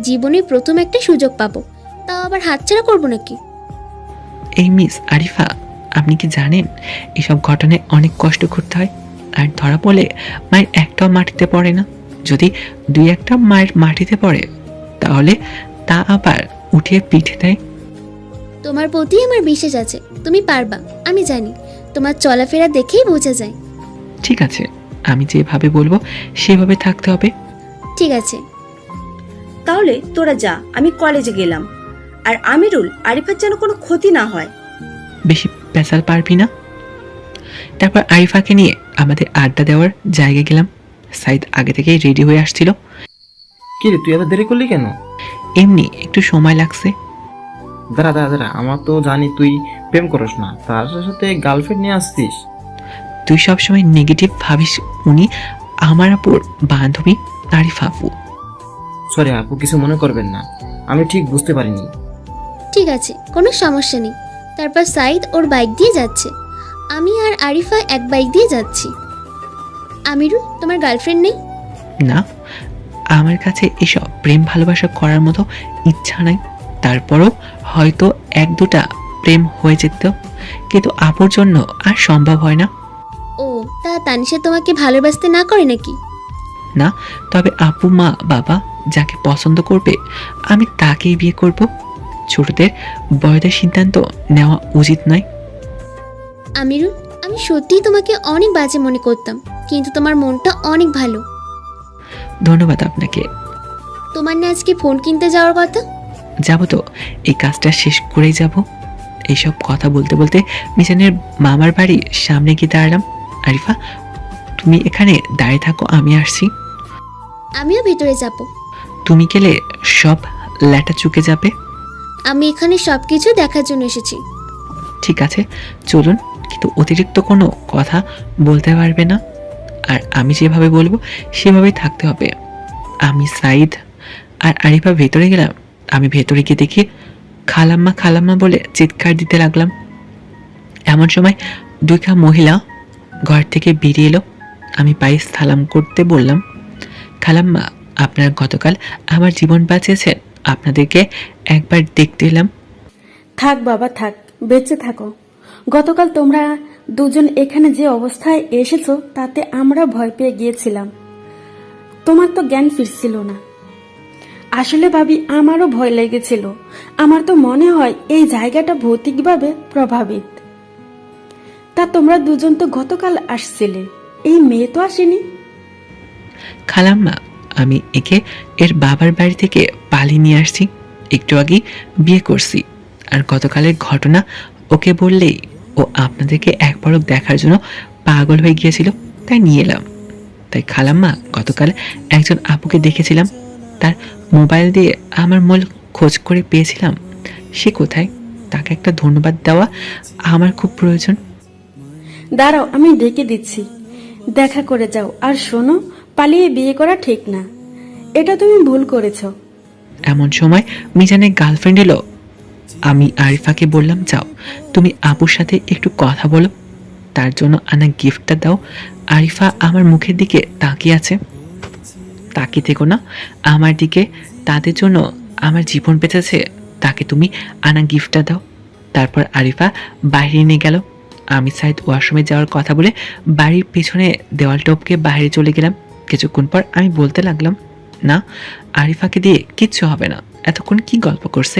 S6: জীবনে প্রথম একটা সুযোগ পাবো, তাও আবার হাতছাড়া করবো নাকি?
S2: এই মিস আরিফা, আপনি কি জানেন এসব ঘটনায় অনেক কষ্ট করতে হয়, আর ধরা পড়লে মায়ের একটাও মাটিতে পড়ে না। যদি 2-1টা মায়ের মাটিতে পড়ে তাহলে তা আবার উঠিয়ে পিঠে দেয়।
S6: তোমার প্রতি আমার বিশ্বাস আছে, তুমি পারবা, আমি জানি। তোমার চলাফেরা দেখেই বোঝা যায়।
S2: ঠিক আছে, আমি যেভাবে বলবো সেভাবে থাকতে হবে।
S6: ঠিক আছে।
S1: তাহলে তোরা যা, আমি কলেজে গেলাম। আর আমিরুল, আরিফার যেন কোনো ক্ষতি না হয়।
S2: বেশি পেঁচাল পারবি না। তারপর আরিফাকে নিয়ে আমাদের আড্ডা দেওয়ার জায়গায় গেলাম। সাইদ আগে থেকেই রেডি হয়ে আসছিল।
S5: কি রে, তুই এত দেরি করলি কেন?
S2: এমনি একটু সময় লাগছে।
S5: দাঁড়া দাঁড়া দাঁড়া, আমার তো জানি তুই প্রেম করস না, তার সাথে গার্লফ্রেন্ড নিয়ে আসছিস।
S2: তুই সবসময় নেগেটিভ ভাবিস। উনি আমার আপুর বান্ধবী আরিফা আপু।
S5: সরি আপু, কিছু মনে করবেন না, আমি ঠিক বুঝতে পারিনি।
S6: ঠিক আছে, কোনো সমস্যা নেই। তারপর সাইদ ওর বাইক দিয়ে যাচ্ছে, আমি আর আরিফা এক বাইক দিয়ে যাচ্ছি। আমিরুল, তোমার গার্লফ্রেন্ড নেই?
S2: না, আমার কাছে এসব প্রেম ভালোবাসা করার মতো ইচ্ছা নাই। তারপরও হয়তো 1-2টা প্রেম হয়ে যেত, কিন্তু আপুর জন্য আর সম্ভব হয় না।
S6: ও, তা তানিশা তোমাকে ভালোবাসতে না করে নাকি?
S2: না, তবে আপু মা বাবা যাকে পছন্দ করবে আমি তাকেই বিয়ে করব। ছোটদের বড়দের সিদ্ধান্ত নেওয়া উচিত নয়।
S6: আমিরুল, আমি সত্যিই তোমাকে অনেক বাজে মনে করতাম, কিন্তু তোমার মনটা অনেক ভালো।
S2: ধন্যবাদ আপনাকে।
S6: তোমার না আজকে ফোন কিনতে যাওয়ার কথা?
S2: যাব তো, এই কাজটা শেষ করেই যাব। এইসব কথা বলতে বলতে মিজানের মামার বাড়ির সামনে গিয়ে দাঁড়ালাম। আরিফা, তুমি এখানে দাঁড়িয়ে থাকো, আমি আসছি।
S6: আমিও ভেতরে যাব।
S2: তুমি গেলে সব ল্যাটা চুকে যাবে।
S6: আমি এখানে সবকিছু দেখার জন্য এসেছি।
S2: ঠিক আছে চলুন, কিন্তু অতিরিক্ত কোনো কথা বলতে পারবে না, আর আমি যেভাবে বলবো সেভাবেই থাকতে হবে। আমি সাইদ আর আরিফা ভেতরে গেলাম। আমি ভেতরে গিয়ে দেখি খালাম্মা খালাম্মা বলে চিৎকার দিতে লাগলাম। এমন সময় 2 মহিলা ঘর থেকে বেরিয়ে এলো। আমি পায়ে সালাম করতে বললাম, খালাম্মা, আপনারা গতকাল আমার জীবন বাঁচিয়েছেন, আপনাদেরকে একবার দেখতে এলাম।
S8: থাক বাবা থাক, বেঁচে থাকো। গতকাল তোমরা দুজন এখানে যে অবস্থায় এসেছো তাতে আমরা ভয় পেয়ে গিয়েছিলাম। তোমার তো জ্ঞান ফিরছিল না। আসলে ভাবি, আমারও ভয় লেগেছিল। আমার তো মনে হয় এই জায়গাটা ভৌতিকভাবে প্রভাবিত। তা তোমরা দুজন তো গতকাল আসছিলে, এই মেয়ে তো আসেনি।
S2: খালাম্মা, আমি একে এর বাবার বাড়ি থেকে পালিয়ে নিয়ে আসছি। একটু আগে বিয়ে করছি, আর গতকালের ঘটনা ওকে বললেই ও আপনাদেরকে এক পলক দেখার জন্য পাগল হয়ে গিয়েছিল, তাই নিয়ে এলাম। তাই খালাম্মা, গতকাল একজন আপুকে দেখেছিলাম, তার মোবাইল দিয়ে আমার মূল খোঁজ করে পেয়েছিলাম। সে কোথায়, তাকে একটা ধন্যবাদ দেওয়া আমার খুব প্রয়োজন।
S8: দাঁড়াও, আমি ডেকে দিচ্ছি। দেখা করে যাও। আর শোনো, পালিয়ে বিয়ে করা ঠিক না, এটা তুমি ভুল করেছো।
S2: এমন সময় মিজানের গার্লফ্রেন্ড এলো। আমি আরিফাকে বললাম, যাও তুমি আপুর সাথে একটু কথা বলো, তার জন্য আনা গিফটটা দাও। আরিফা আমার মুখের দিকে তাকিয়ে আছে। তাকিয়ে থেকো না আমার দিকে, তাদের জন্য আমার জীবন বেঁচেছে, তাকে তুমি আনা গিফটটা দাও। তারপর আরিফা বাইরে নিয়ে গেল। আমি সাইদ ওয়াশরুমে যাওয়ার কথা বলে বাড়ির পেছনে দেওয়াল টপকে বাইরে চলে গেলাম। কিছুক্ষণ পর আমি বলতে লাগলাম, না আরিফাকে দিয়ে কিচ্ছু হবে না, এতক্ষণ কি গল্প করছে।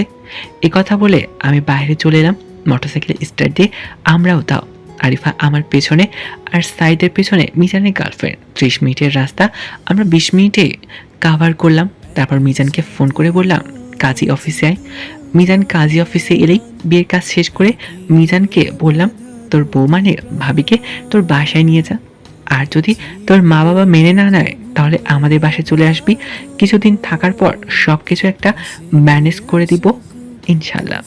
S2: এ কথা বলে আমি বাইরে চলে এলাম। মোটরসাইকেল স্টার্ট দিয়ে আমরাও তাও। আরিফা আমার পেছনে আর সাইডের পেছনে মিজানের গার্লফ্রেন্ড। 30 মিনিটের রাস্তা আমরা 20 মিনিটে কাভার করলাম। তারপর মিজানকে ফোন করে বললাম, কাজী অফিসে আয়। মিজান কাজী অফিসে এলেই বিয়ের কাজ শেষ করে মিজানকে বললাম, তোর বউ মানে ভাবিকে তোর বাসায় নিয়ে যা, আর যদি তোর মা বাবা মেনে না নেয় তাহলে আমাদের বাসায় চলে আসবি। কিছুদিন থাকার পর সব কিছু একটা ম্যানেজ করে দিব ইনশাল্লাহ।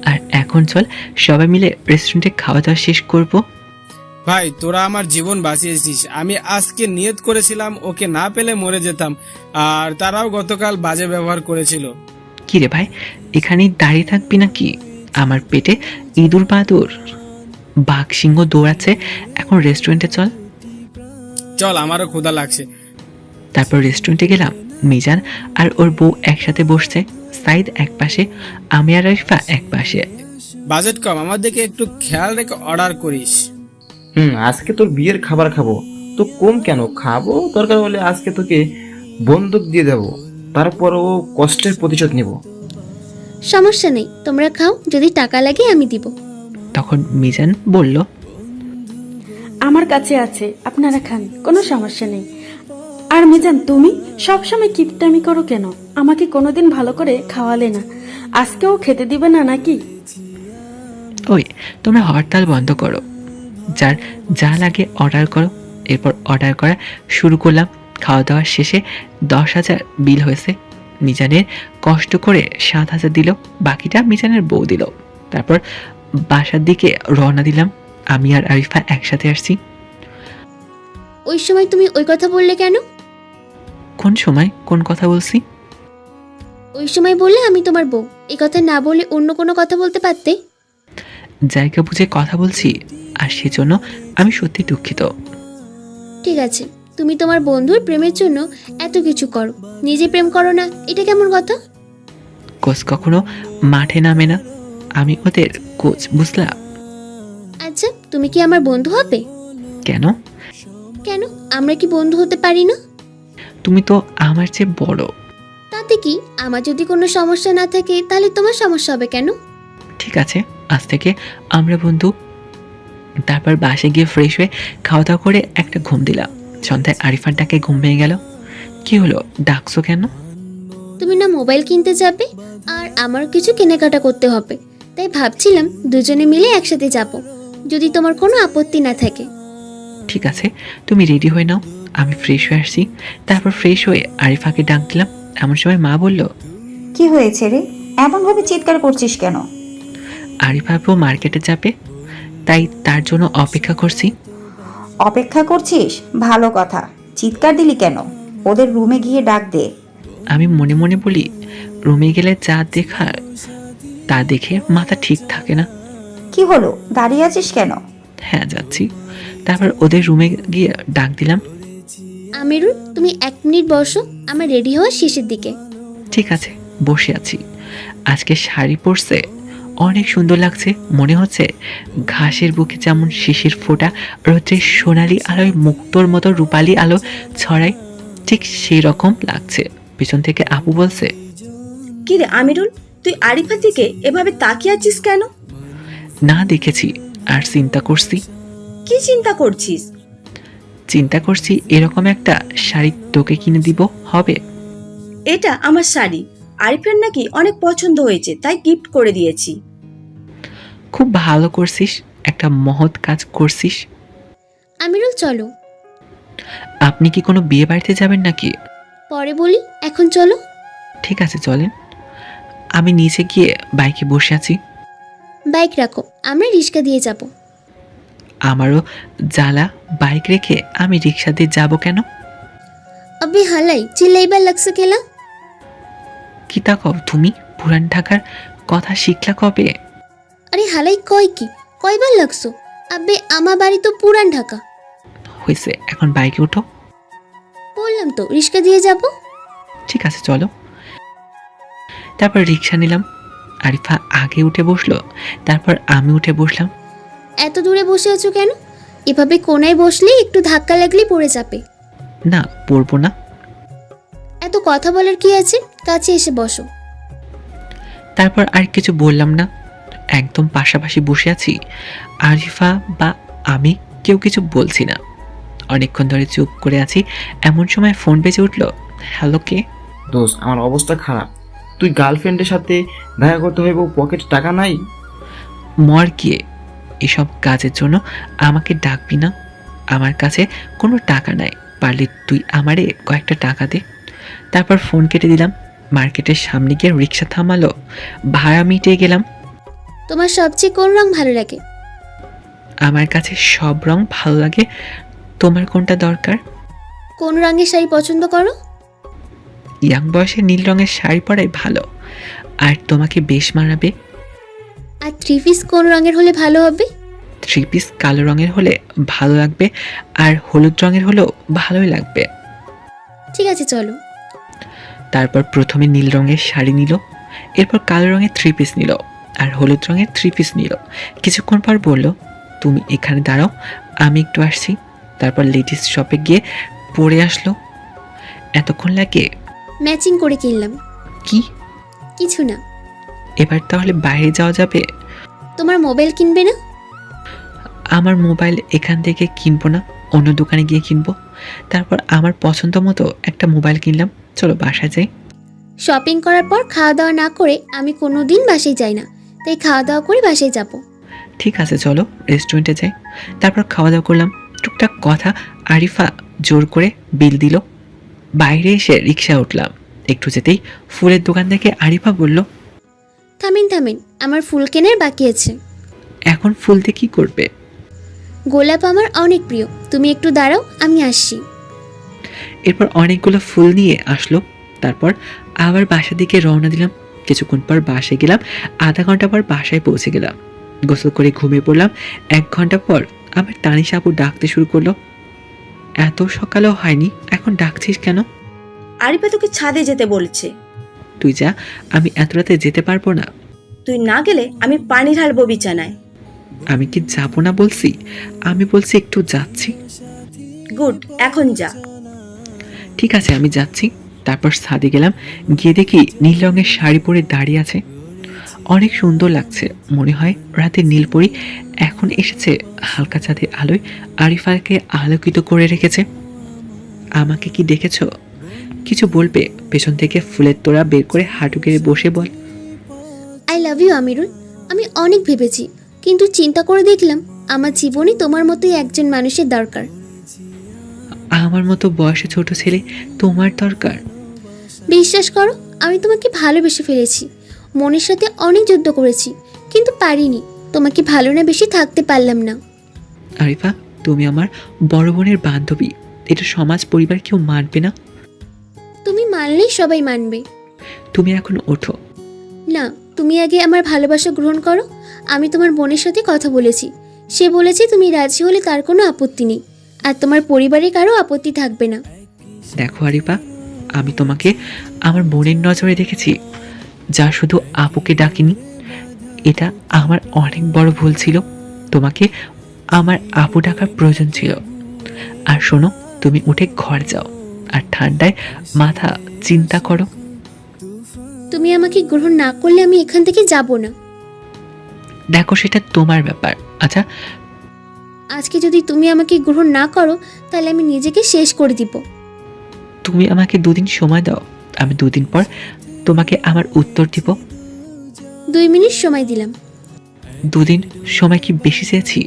S2: আর এখন চল সবাই মিলে রেস্টুরেন্টে খাওয়া দাওয়া শেষ করব।
S4: ভাই তোরা আমার জীবন বাঁচিয়েছিস। আমি আজকে নিয়ত করেছিলাম ওকে না পেলে মরে যেতাম, আর তারাও গতকাল বাজে ব্যবহার করেছিল।
S2: কি রে ভাই, এখানেই দাঁড়িয়ে থাকবি নাকি? আমার পেটে ইঁদুর বাদুর বাঘ সিংহ দৌড়াচ্ছে, এখন রেস্টুরেন্টে চল।
S4: চল, আমারও ক্ষুধা লাগছে।
S2: তারপর রেস্টুরেন্টে গেলাম। মিজান আর ওর বউ একসাথে বসছে, সাইদ এক পাশে, আমি আর আরিফা এক পাশে।
S4: বাজেট কম, আমাদেরকে একটু খেয়াল রেখে অর্ডার করিস।
S5: আজকে তোর বিয়ের খাবার খাবো, তো কম কেন খাবো, দরকার হলে আজকে তোকে বন্দুক দিয়ে দেবো, তারপরও কষ্টের প্রতিশোধ নেব।
S6: সমস্যা নেই, তোমরা খাও, যদি টাকা লাগে আমি দিব।
S2: তখন মিজান বলল,
S8: আমার কাছে আছে, আপনারা খান, কোনো সমস্যা নেই। আর মিজান, তুমি সবসময় কিপটামি করো কেন? আমাকে কোনোদিন ভালো করে খাওয়ালে না, আজকেও খেতে দিবে না নাকি?
S2: ওই তোমরা হরতাল বন্ধ করো, যার যা লাগে অর্ডার করো। এরপর অর্ডার করা শুরু করলাম। খাওয়া দাওয়ার শেষে 10,000 বিল হয়েছে। মিজানের কষ্ট করে 7,000 দিল, বাকিটা মিজানের বউ দিল। তারপর বাসার দিকে রওনা দিলাম। আমি আর আরিফা একসাথে আসছি।
S6: ওই সময় তুমি ওই কথা বললে কেন?
S2: কোন সময় কোন কথা বলছি?
S6: ওই সময় বললে আমি তোমার বউ, এই কথা না বলে অন্য কোনো কথা বলতে পারতে।
S2: জায়গা বুঝে কথা বলছি, আর সেজন্য আমি সত্যি দুঃখিত।
S6: ঠিক আছে, তুমি তোমার বন্ধুর প্রেমের জন্য এত কিছু করো, নিজে প্রেম করো না, এটা কেমন কথা?
S2: কোচ কখনো মাঠে নামে না, আমি ওদের কোচ, বুঝলা?
S6: আচ্ছা, তুমি কি আমার বন্ধু হবে?
S2: কেন?
S6: কেন, আমরা কি বন্ধু হতে পারি না?
S2: তুমি তো আমার চেয়ে বড়।
S6: তাতে কি, আমার যদি কোনো সমস্যা না থাকে তাহলে তোমার সমস্যা হবে কেন?
S2: ঠিক আছে, আজ থেকে আমরা বন্ধু। তারপর বাসে গিয়ে ফ্রেশ হয়ে খাওয়া দাওয়া করে একটা ঘুম দিলাম। সন্ধ্যায় আরিফার ডাকে ঘুম ভেঙে গেল। কি হলো, ডাকছো কেন?
S6: তুমি না মোবাইল কিনতে যাবে, আর আমার কিছু কেনাকাটা করতে হবে, তাই ভাবছিলাম দুজনে মিলে একসাথে যাব, যদি তোমার কোনো আপত্তি না থাকে।
S2: ঠিক আছে, তুমি রেডি হয়ে নাও, আমি ফ্রেশ হয়ে আসছি। তারপর ফ্রেশ হয়ে আরিফাকে ডাক দিলাম। এমন সময় মা বলল,
S3: কি হয়েছে রে, এমনভাবে চিৎকার করছিস কেন?
S2: আরিফাও মার্কেটে যাবে, তাই তার জন্য অপেক্ষা করছি।
S3: অপেক্ষা করছিস, ভালো কথা। চিৎকার দিলি কেন? ওদের রুমে গিয়ে ডাক দে।
S2: আমি মনে মনে বলি, রুমে গেলে যা দেখার তা দেখে মাথা ঠিক থাকে না।
S3: কি হলো, দাঁড়িয়ে আছিস কেন?
S2: হ্যাঁ, যাচ্ছি। তারপর ওদের রুমে গিয়ে ডাক দিলাম।
S6: আমিরুল, তুমি 1 মিনিট বসো, আমার রেডি হওয়া শেষের দিকে।
S2: ঠিক আছে, বসে আছি। আজকে শাড়ি পরছে, অনেক সুন্দর লাগছে। মনে হচ্ছে ঘাসের বুকে যেমন শিশির ফোঁটা রোদ্রের সোনালি আলোয় মুক্তোর মতো রূপালী আলো ছড়ায়, ঠিক সেই রকম লাগছে। পিছন থেকে আপু বলছে,
S1: কি রে আমিরুল, তুই আরিফার দিকে এভাবে তাকিয়ে আছিস কেন?
S2: না দেখেছি আর চিন্তা করছি।
S1: কি চিন্তা করছিস?
S2: চিন্তা করছি এরকম একটা শাড়ি তোকে কিনে দিব, হবে?
S1: এটা আমার শাড়ি, আরিফের নাকি অনেক পছন্দ হয়েছে, তাই গিফট করে দিয়েছি।
S2: খুব ভালো করছিস, একটা মহৎ কাজ করছিস।
S6: আমিরুল চলো।
S2: আপনি কি কোনো বিয়ে বাড়িতে যাবেন নাকি?
S6: পরে বলি, এখন চলো।
S2: ঠিক আছে, চলেন। আমি নিচে গিয়ে বাইকে বসে আছি।
S6: বাইক রাখো, আমরা রিক্সা দিয়ে যাব।
S2: আমারও জ্বালা, বাইক রেখে আমি রিক্সা দিয়ে যাবো কেন?
S6: আবে হালাই, চিল্লাইবার লাগছে কেলা?
S2: কি তা কও তুমি? পুরান ঢাকার কথা শিখলা কবে?
S6: আরে হালাই কয় কি? কয়বার লাগছো? আবে আমার বাড়ি তো পুরান ঢাকা।
S2: হয়েছে, এখন বাইকে উঠো।
S6: বললাম তো রিক্সা দিয়ে যাব।
S2: ঠিক আছে চলো। তারপর রিক্সা নিলাম। আরিফা আগে উঠে বসলো, তারপর আমি উঠে বসলাম।
S6: এত দূরে বসে আছো কেন? এভাবে কোনায় বসলে একটু ধাক্কা লাগলেই পড়ে যাবে।
S2: না, পড়বো না।
S6: এত কথা বলার কি আছে? কাছে এসে বসো।
S2: তারপর আর কিছু বললাম না, একদম পাশাপাশি বসে আছি। আরিফা বা আমি কেউ কিছু বলছি না। অনেকক্ষণ ধরে চুপ করে আছি, এমন সময় ফোন বেজে উঠলো। হ্যালো, কে?
S5: দোস্ত, আমার অবস্থা খারাপ। তুই গার্লফ্রেন্ডের সাথে দেখা করতে হইব, পকেটে টাকা নাই।
S2: মর গিয়ে, এসব কাজের জন্য আমাকে ডাকবি না। আমার কাছে কোনো টাকা নাই, পারলে তুই আমারে কয়েকটা টাকা দে। তারপর ফোন কেটে দিলাম। মার্কেটের সামনে গিয়ে রিক্সা থামালো, ভাড়া মিটিয়ে গেলাম।
S6: তোমার সবচেয়ে কোন রং ভালো লাগে?
S2: আমার কাছে সব রং ভালো লাগে, তোমার কোনটা দরকার?
S6: কোন রঙের শাড়ি পছন্দ করো?
S2: ইয়াং বয়সে নীল রঙের শাড়ি পরাই ভালো, আর তোমাকে বেশ মানাবে।
S6: আর থ্রি পিস কোন রঙের হলে ভালো হবে?
S2: থ্রি পিস কালো রঙের হলে ভালো লাগবে, আর হলুদ রঙের হলেও ভালোই লাগবে।
S6: ঠিক আছে চলো।
S2: তারপর প্রথমে নীল রঙের শাড়ি নিল, এরপর কালো রঙের থ্রি পিস নিল, আর হলুদ রঙের থ্রি পিস নিল। কিছুক্ষণ পর বলল, তুমি এখানে দাঁড়াও, আমি একটু আসছি। তারপর লেডিস শপে গিয়ে পরে আসলো। এতক্ষণ লাগে?
S6: ম্যাচিং করে কিনলাম।
S2: কি?
S6: কিছু না।
S2: এবার তাহলে বাইরে যাওয়া যাবে?
S6: তোমার মোবাইল কিনবে না?
S2: আমার মোবাইল এখান থেকে কিনবো না, অন্য দোকানে গিয়ে কিনবো। তারপর আমার পছন্দ মতো একটা মোবাইল কিনলাম। চলো বাসায় যাই।
S6: শপিং করার পর খাওয়া দাওয়া না করে আমি কোনো দিন বাসায় যাই না, তাই খাওয়া দাওয়া করে বাসায় যাব।
S2: ঠিক আছে চলো রেস্টুরেন্টে যাই। তারপর খাওয়া দাওয়া করলাম, টুকটাক কথা। আরিফা জোর করে বিল দিল। বাইরে এসে রিক্সা উঠলাম। একটু যেতেই ফুলের দোকান থেকে আরিফা বলল,
S6: থামেন থামেন, আমার ফুল কেনার বাকি আছে।
S2: এখন ফুল দিয়ে কি করবে?
S6: গোলাপ আমার অনেক প্রিয়, তুমি একটু দাঁড়াও, আমি আসছি।
S2: এরপর অনেকগুলো ফুল নিয়ে আসলো। তারপর আবার বাসার দিকে রওনা দিলাম। কিছুক্ষণ পর বাসায় গেলাম, আধা ঘন্টা পর বাসায় পৌঁছে গেলাম। গোসল করে ঘুমিয়ে পড়লাম। 1 ঘন্টা পর আমার তানিশা আপু ডাকতে শুরু করলো। এত সকালেও হয়নি, এখন ডাকছিস কেন?
S1: আরিফা তোকে ছাদে যেতে বলছে।
S2: তুই যা, আমি এত রাতে যেতে পারবো না।
S1: তুই না গেলে আমি পানি ঢালবো বিছানায়।
S2: আমি কি যাবো না বলছি? আমি বলছি একটু যাচ্ছি।
S1: গুড, এখন যা।
S2: ঠিক আছে আমি যাচ্ছি। তারপর ছাদে গেলাম, গিয়ে দেখি নীল রঙের শাড়ি পরে দাঁড়িয়ে আছে। অনেক সুন্দর লাগছে, মনে হয় রাতে নীলপরি এখন এসেছে হালকা চাঁদের আলোয় আরিফাকে আলোকিত করে রেখেছে। আমাকে কি দেখেছো? কিছু বলবে? পেছন থেকে ফুলের তোড়া বের করে হাঁটু গেড়ে বসে বল,
S6: আই লাভ ইউ আমিরুল। আমি অনেক ভেবেছি, কিন্তু চিন্তা করে দেখলাম আমার জীবনে তোমার মতোই একজন মানুষের দরকার।
S2: আমার মতো বয়সে ছোট ছেলে তোমার দরকার?
S6: বিশ্বাস করো, আমি তোমাকে ভালোবেসে ফেলেছি। মনের সাথে অনেক যুদ্ধ করেছি, কিন্তু পারিনি। তোমাকে ভালো না বেশি থাকতে পারলাম না।
S2: আরিফা, তুমি আমার বড় বোনের বান্ধবী, এটা সমাজ পরিবার কেউ মানবে না।
S6: তুমি মানলেই সবাই মানবে।
S2: তুমি এখন ওঠো।
S6: না, তুমি আগে আমার ভালোবাসা গ্রহণ করো। আমি তোমার বোনের সাথে কথা বলেছি, সে বলেছে তুমি রাজি হলে তার কোনো আপত্তি নেই, আর তোমার পরিবারে কারো আপত্তি থাকবে না।
S2: দেখো আরিফা, আমি তোমাকে আমার বোনের নজরে দেখেছি, যা শুধু আপুকে ডাকিনি। এটা আমার অনেক বড় ভুল ছিল। তোমাকে আমার আপু ডাকার প্রয়োজন ছিল। আর শোনো, তুমি উঠে ঘর যাও, আর ঠান্ডায় মাথা চিন্তা করো।
S6: তুমি আমাকে গ্রহণ না করলে আমি এখান থেকে যাব না।
S2: দেখো সেটা তোমার ব্যাপার। আচ্ছা,
S6: আজকে যদি তুমি আমাকে গ্রহণ না করো, তাহলে আমি নিজেকে শেষ করে দিব।
S2: তুমি আমাকে 2 দিন সময় দাও, আমি 2 দিন পর তোমাকে আমার উত্তর দিব।
S6: 2 মিনিট সময় দিলাম।
S2: 2 দিন সময় কি বেশি চেয়েছি?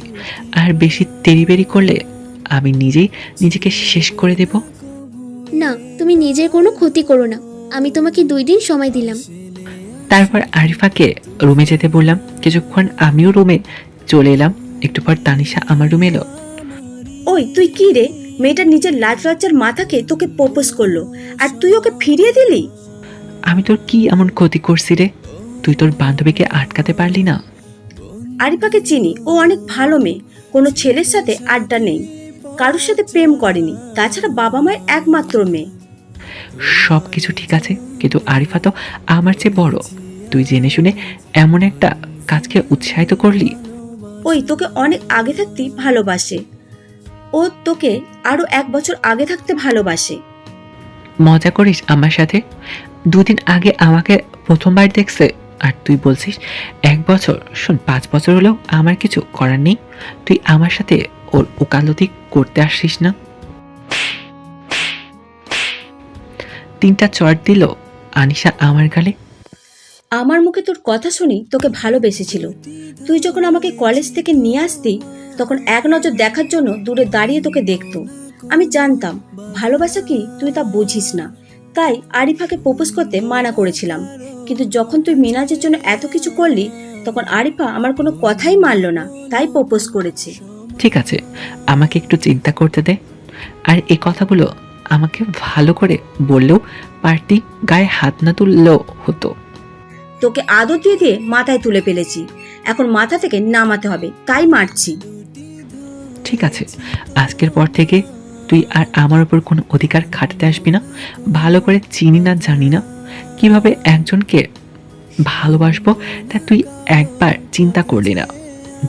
S2: আর বেশি দেরি করলে আমি নিজেই নিজেকে শেষ করে দেব।
S6: না, তুমি নিজের কোনো ক্ষতি করো না। আমি তোমাকে 2 দিন সময় দিলাম।
S2: তারপর আরিফাকে রুমে যেতে বললাম। কিছুক্ষণ আমিও রুমে চলে এলাম। একটু পর তানিশা আমার রুমে এলো।
S1: ওই তুই কি রে, মেয়েটা নিজের লাজ লজ্জার মাথাকে তোকে প্রপোজ করলো আর তুই ওকে ফিরিয়ে দিলি?
S2: আমি তোর কি এমন ক্ষতি করছি রে? তুই তোর বান্ধবীকে আটকাতে পারলি না?
S1: আরিফাকে চিনি, ও অনেক ভালো মেয়ে, কোনো ছেলের সাথে আড্ডা নেই, কারোর সাথে প্রেম করেনি, তাছাড়া বাবা মায়ের একমাত্র মেয়ে।
S2: সব কিছু ঠিক আছে, কিন্তু আরিফা তো আমার চেয়ে বড়। তুই জেনে শুনে এমন একটা কাজকে উৎসাহিত করলি।
S1: ওই তোকে অনেক আগে থাকতেই ভালোবাসে, ও তোকে আরো 1 বছর আগে থাকতে ভালোবাসে।
S2: মজা করিস আমার সাথে? 2 দিন আগে আমাকে প্রথমবার দেখছে আর তুই বলছিস 1 বছর? শোন, 5 বছর হলেও আমার কিছু করার নেই। তুই আমার সাথে ওর ওকালতি করতে আসছিস না? 3টা চড় দিল আনিশা আমার গালে।
S1: আমার মুখে তোর কথা শুনি তোকে ভালোবেসেছিল। তুই যখন আমাকে কলেজ থেকে নিয়ে আসতি তখন এক নজর দেখার জন্য দূরে দাঁড়িয়ে তোকে দেখতো। আমি জানতাম ভালোবাসা কি তুই তা বুঝিস না, তাই আরিফাকে প্রপোজ করতে মানা করেছিলাম। কিন্তু যখন তুই মিনাজের জন্য এত কিছু করলি তখন আরিফা আমার কোনো কথাই মানলো না, তাই প্রপোজ করেছে।
S2: ঠিক আছে, আমাকে একটু চিন্তা করতে দে। আর এই কথাগুলো আমাকে ভালো করে বললেও পারতি, গায়ে হাত না তুললেও হতো।
S1: তোকে আদর দিয়ে দিয়ে মাথায় তুলে ফেলেছি, এখন মাথা থেকে নামাতে হবে, তাই মারছি।
S2: ঠিক আছে, আজকের পর থেকে তুই আর আমার উপর কোনো অধিকার খাটাতে আসবি না। ভালো করে চিনি না জানি না কিভাবে একজনকে ভালোবাসবো, তা তুই একবার চিন্তা করলি না।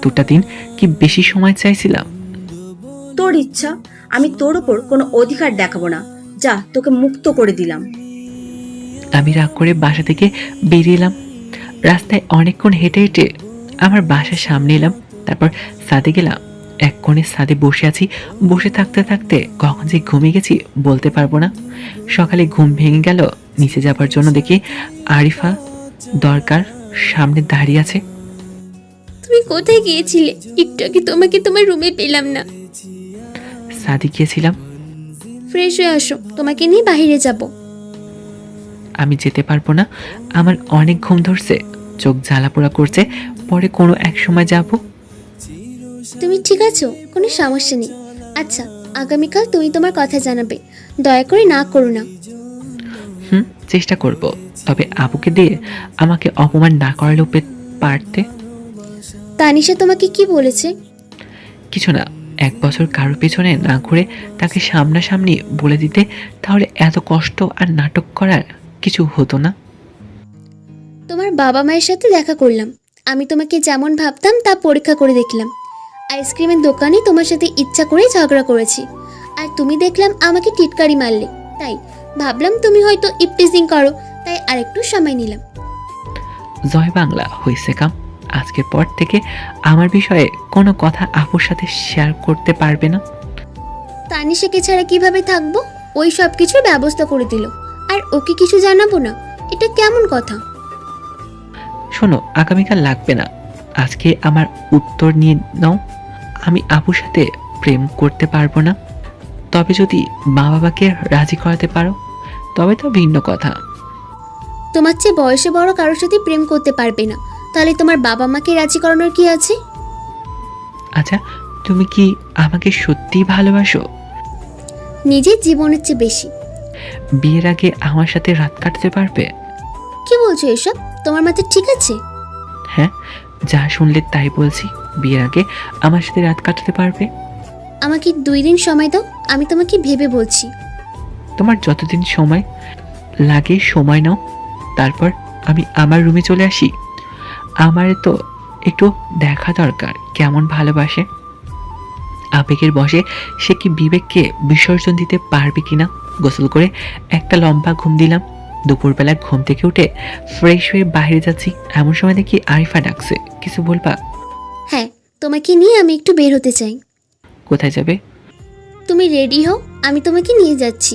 S2: 2টা দিন কি বেশি সময় চাইছিলাম?
S1: তোর ইচ্ছা, আমি তোর ওপর কোনো অধিকার দেখাবো না। যা, তোকে মুক্ত করে দিলাম।
S2: আমি রাগ করে বাসা থেকে বেরিয়ে এলাম। রাস্তায় অনেকক্ষণ হেঁটে হেঁটে আমার বাসার সামনে এলাম। তারপর ছাদে গেলাম। এক কোণে ছাদে বসে আছি। বসে থাকতে থাকতে কখন যে ঘুমিয়ে গেছি বলতে পারবো না। সকালে ঘুম ভেঙে গেল। নিচে যাবার জন্য দেখি আরিফা দরকার সামনে দাঁড়িয়ে আছে।
S6: তুমি কোথায় গিয়েছিলে? একটু আগে তোমাকে তোমার রুমে পেলাম না।
S2: ছাদে গিয়েছিলাম।
S6: ফ্রেশ হয়ে আসো, তোমাকে নিয়ে বাইরে যাব।
S2: আমি যেতে পারবো না, আমার অনেক ঘুম ধরছে, চোখ জ্বালাপোড়া করছে। পরে কোনো এক সময় যাব।
S6: তুমি ঠিক আছো? কোনো সমস্যা নেই। আচ্ছা, আগামীকাল তুমি তোমার কথা জানাবে, দয়া করে না করো না।
S2: চেষ্টা করব, তবে আবুকে দিয়ে আমাকে অপমান না করালেও পারতে।
S6: তানিশা তোমাকে কি বলেছে?
S2: কিছু না, 1 বছর কারোর পেছনে না ঘুরে তাকে সামনাসামনি বলে দিতে, তাহলে এত কষ্ট আর নাটক করার কিছু হতো না।
S6: তোমার বাবা মায়ের সাথে দেখা করলাম। আমি তোমাকে যেমন ভাবতাম তা পরীক্ষা করে দেখলাম। আইসক্রিমের দোকানে তোমার সাথে ইচ্ছা করে ঝগড়া করেছি, আর তুমি দেখলাম আমাকে টিটকারি মারলে। তাই ভাবলাম তুমি হয়তো ইপটিজিং করো, তাই আরেকটু সময় নিলাম।
S2: জয় বাংলা, হয়েছে কাম। আজকের পর থেকে আমার বিষয়ে কোনো কথা আপুর সাথে শেয়ার করতে পারবে না।
S6: তানিশাকে ছাড়া কিভাবে থাকবো? ওই সব কিছুর ব্যবস্থা করে দিল, আর ওকে কিছু জানাবো না? এটা কেমন কথা?
S2: শোনো, আগামীকাল লাগবে না, আজকে আমার উত্তর নিয়ে নাও। আমি আপুর সাথে প্রেম করতে পারবো না। তবে যদি মা বাবাকে রাজি করাতে পারো তবে তো ভিন্ন কথা।
S6: তোমার চেয়ে বয়সে বড় কারোর সাথে প্রেম করতে পারবে না, তাহলে তোমার বাবা মাকে রাজি করানোর কি আছে?
S2: আচ্ছা, তুমি কি আমাকে সত্যিই ভালোবাসো?
S6: নিজের জীবনের চেয়ে বেশি।
S2: বিয়ের আগে আমার সাথে রাত কাটাতে পারবে?
S6: কি বলছো এসব? তোমার মাথা ঠিক আছে?
S2: হ্যাঁ, যা শুনলে তাই বলছি। বিয়ের আগে আমার সাথে রাত কাটাতে পারবে?
S6: আমাকে 2 দিন সময় দাও, আমি তোমাকে ভেবে বলছি।
S2: তোমার যতদিন সময় লাগে সময় নাও, তারপর আমি আমার রুমে চলে আসি। আমার তো একটু দেখা দরকার কেমন ভালোবাসে। আবেগের বশে সে কি বিবেককে বিসর্জন দিতে পারবে কিনা। গোসল করে একটা লম্বা ঘুম দিলাম। দুপুরবেলা ঘুম থেকে উঠে ফ্রেশ হয়ে বাইরে যাচ্ছি, এমন সময় দেখি আরিফা ডাকছে। কিছু বলবা?
S6: হ্যাঁ, তোমাকে নিয়ে আমি একটু বের হতে চাই।
S2: কোথায় যাবে?
S6: তুমি রেডি হও, আমি তোমাকে নিয়ে যাচ্ছি।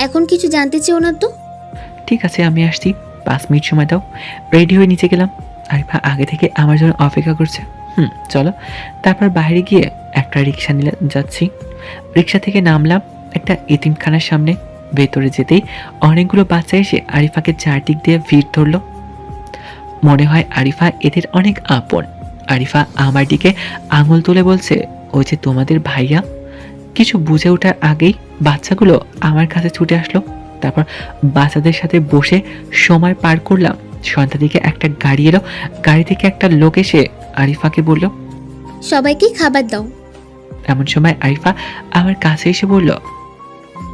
S6: এখন কিছু জানতে চেও না তো?
S2: ঠিক আছে, আমি আসছি, 5 মিনিট সময় দাও। রেডি হয়ে নিচে গেলাম। আরিফা আগে থেকে আমার জন্য অপেক্ষা করছে। চলো। তারপর বাইরে গিয়ে একটা রিক্সা নিয়ে যাচ্ছি। রিক্সা থেকে নামলাম একটা এতিমখানার সামনে। ভেতরে যেতেই অনেকগুলো বাচ্চা এসে আরিফাকে চারদিক দিয়ে ভিড় ধরলো। মনে হয় আরিফা এদের অনেক আপন। আরিফা আমার দিকে আঙুল তুলে বলছে, ওই যে তোমাদের ভাইয়া। কিছু বুঝে ওঠার আগেই বাচ্চাগুলো আমার কাছে ছুটে আসলো। তারপর বাচ্চাদের সাথে বসে সময় পার করলাম। সন্ধ্যা দিকে একটা গাড়ি এলো। গাড়ি থেকে একটা লোক এসে আরিফাকে বলল,
S6: সবাইকে খাবার দাও।
S2: এমন সময় আরিফা আমার কাছে এসে বলল,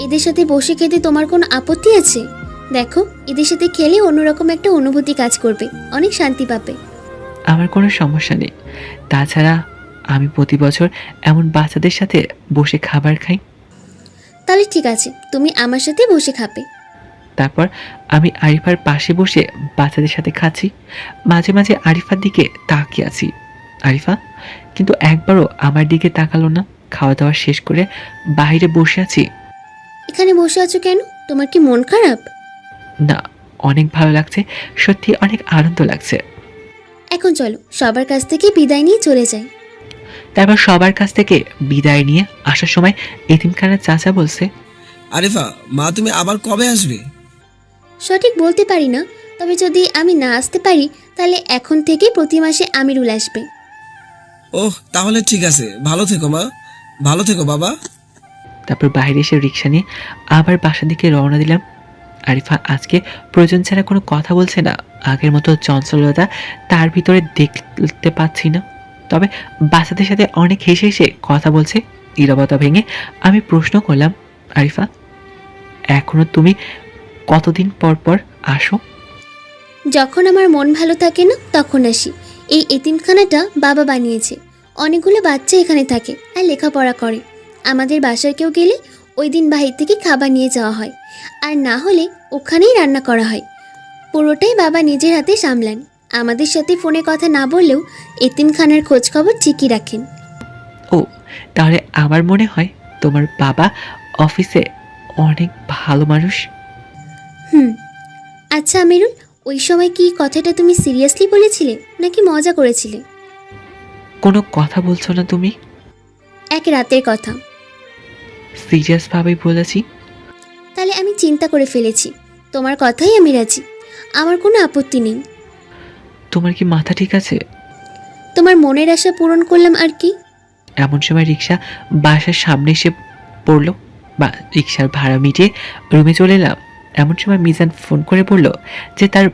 S6: এদের সাথে বসে খেতে তোমার কোনো আপত্তি আছে? দেখো, এদের সাথে খেলে অন্যরকম একটা অনুভূতি কাজ করবে, অনেক শান্তি পাবে।
S2: আমার কোনো সমস্যা নেই। তাছাড়া আমি প্রতি বছর এমন বাচ্চাদের সাথে বসে খাবার খাই।
S6: তাহলে ঠিক আছে, তুমি আমার সাথে বসে খাবে।
S2: তারপর আমি আরিফার পাশে বসে বাচ্চাদের সাথে খাচ্ছি। মাঝে মাঝে আরিফার দিকে তাকিয়ে আছি। আরিফা কিন্তু একবারও আমার দিকে তাকালো না। খাওয়া দাওয়া শেষ করে বাইরে বসে আছি।
S6: এখানে বসে আছো কেন? তোমার কি মন খারাপ?
S2: না, অনেক ভালো লাগছে, সত্যি অনেক আনন্দ লাগছে।
S6: এখন চলো সবার কাছ থেকে বিদায় নিয়ে চলে যাই।
S2: তারপর সবার কাছ থেকে বিদায় নিয়ে আসার সময় এতিমখানার চাচা বলছে,
S9: আরিফা, মা তুমি আবার কবে আসবে?
S6: সঠিক বলতে পারি না, তবে যদি আমি না আসতে পারি তাহলে এখন থেকে প্রতি মাসে আমিরুল আসবে।
S9: ওহ, তাহলে ঠিক আছে, ভালো থেকো মা, ভালো থেকো বাবা।
S2: তারপর বাইরে এসে রিক্সা নিয়ে আবার বাসার দিকে রওনা দিলাম। আরিফা আজকে প্রয়োজন ছাড়া কোনো কথা বলছে না। আগের মতো চঞ্চলতা তার ভিতরে দেখতে পাচ্ছি না। তবে বাচ্চাদের সাথে অনেক হেসে হেসে কথা বলছে। নীরবতা ভেঙে আমি প্রশ্ন করলাম, আরিফা, এখনো তুমি কতদিন পর পর আসো?
S6: যখন আমার মন ভালো থাকে না তখন আসি। এই এতিমখানাটা বাবা বানিয়েছে। অনেকগুলো বাচ্চা এখানে থাকে আর লেখাপড়া করে। আমাদের বাসায় কেউ গেলে ওই দিন বাহির থেকে খাবার নিয়ে যাওয়া হয়, আর না হলে ওখানেই রান্না করা হয়। পুরোটাই বাবা নিজের হাতে সামলান। আমাদের সাথে ফোনে কথা না বললেও এতিমখানার খোঁজ খবর ঠিকই রাখেন।
S2: ও, তাহলে আমার মনে হয় তোমার বাবা অফিসে অনেক ভালো মানুষ।
S6: আচ্ছা আমিরুল, ওই সময় কি কথাটা তুমি সিরিয়াসলি বলেছিলে নাকি মজা করেছিলে?
S2: কোনো কথা বলছো না তুমি?
S6: এক রাতের কথা।
S2: সিরিয়াসভাবেই বলেছি।
S6: তাহলে আমি চিন্তা করে ফেলেছি। তোমার কথাই আমি রাজি। আমার কোনো আপত্তি নেই।
S2: তোমার কি মাথা ঠিক আছে?
S6: তোমার মনের আশা পূরণ করলাম আর কি।
S2: এমন সময় রিক্সা বাসার সামনে এসে পড়লো। বা রিক্সার ভাড়া মিটিয়ে রুমে চলে এলাম। এমন সময় মিজান ফোন করে বলল যে তার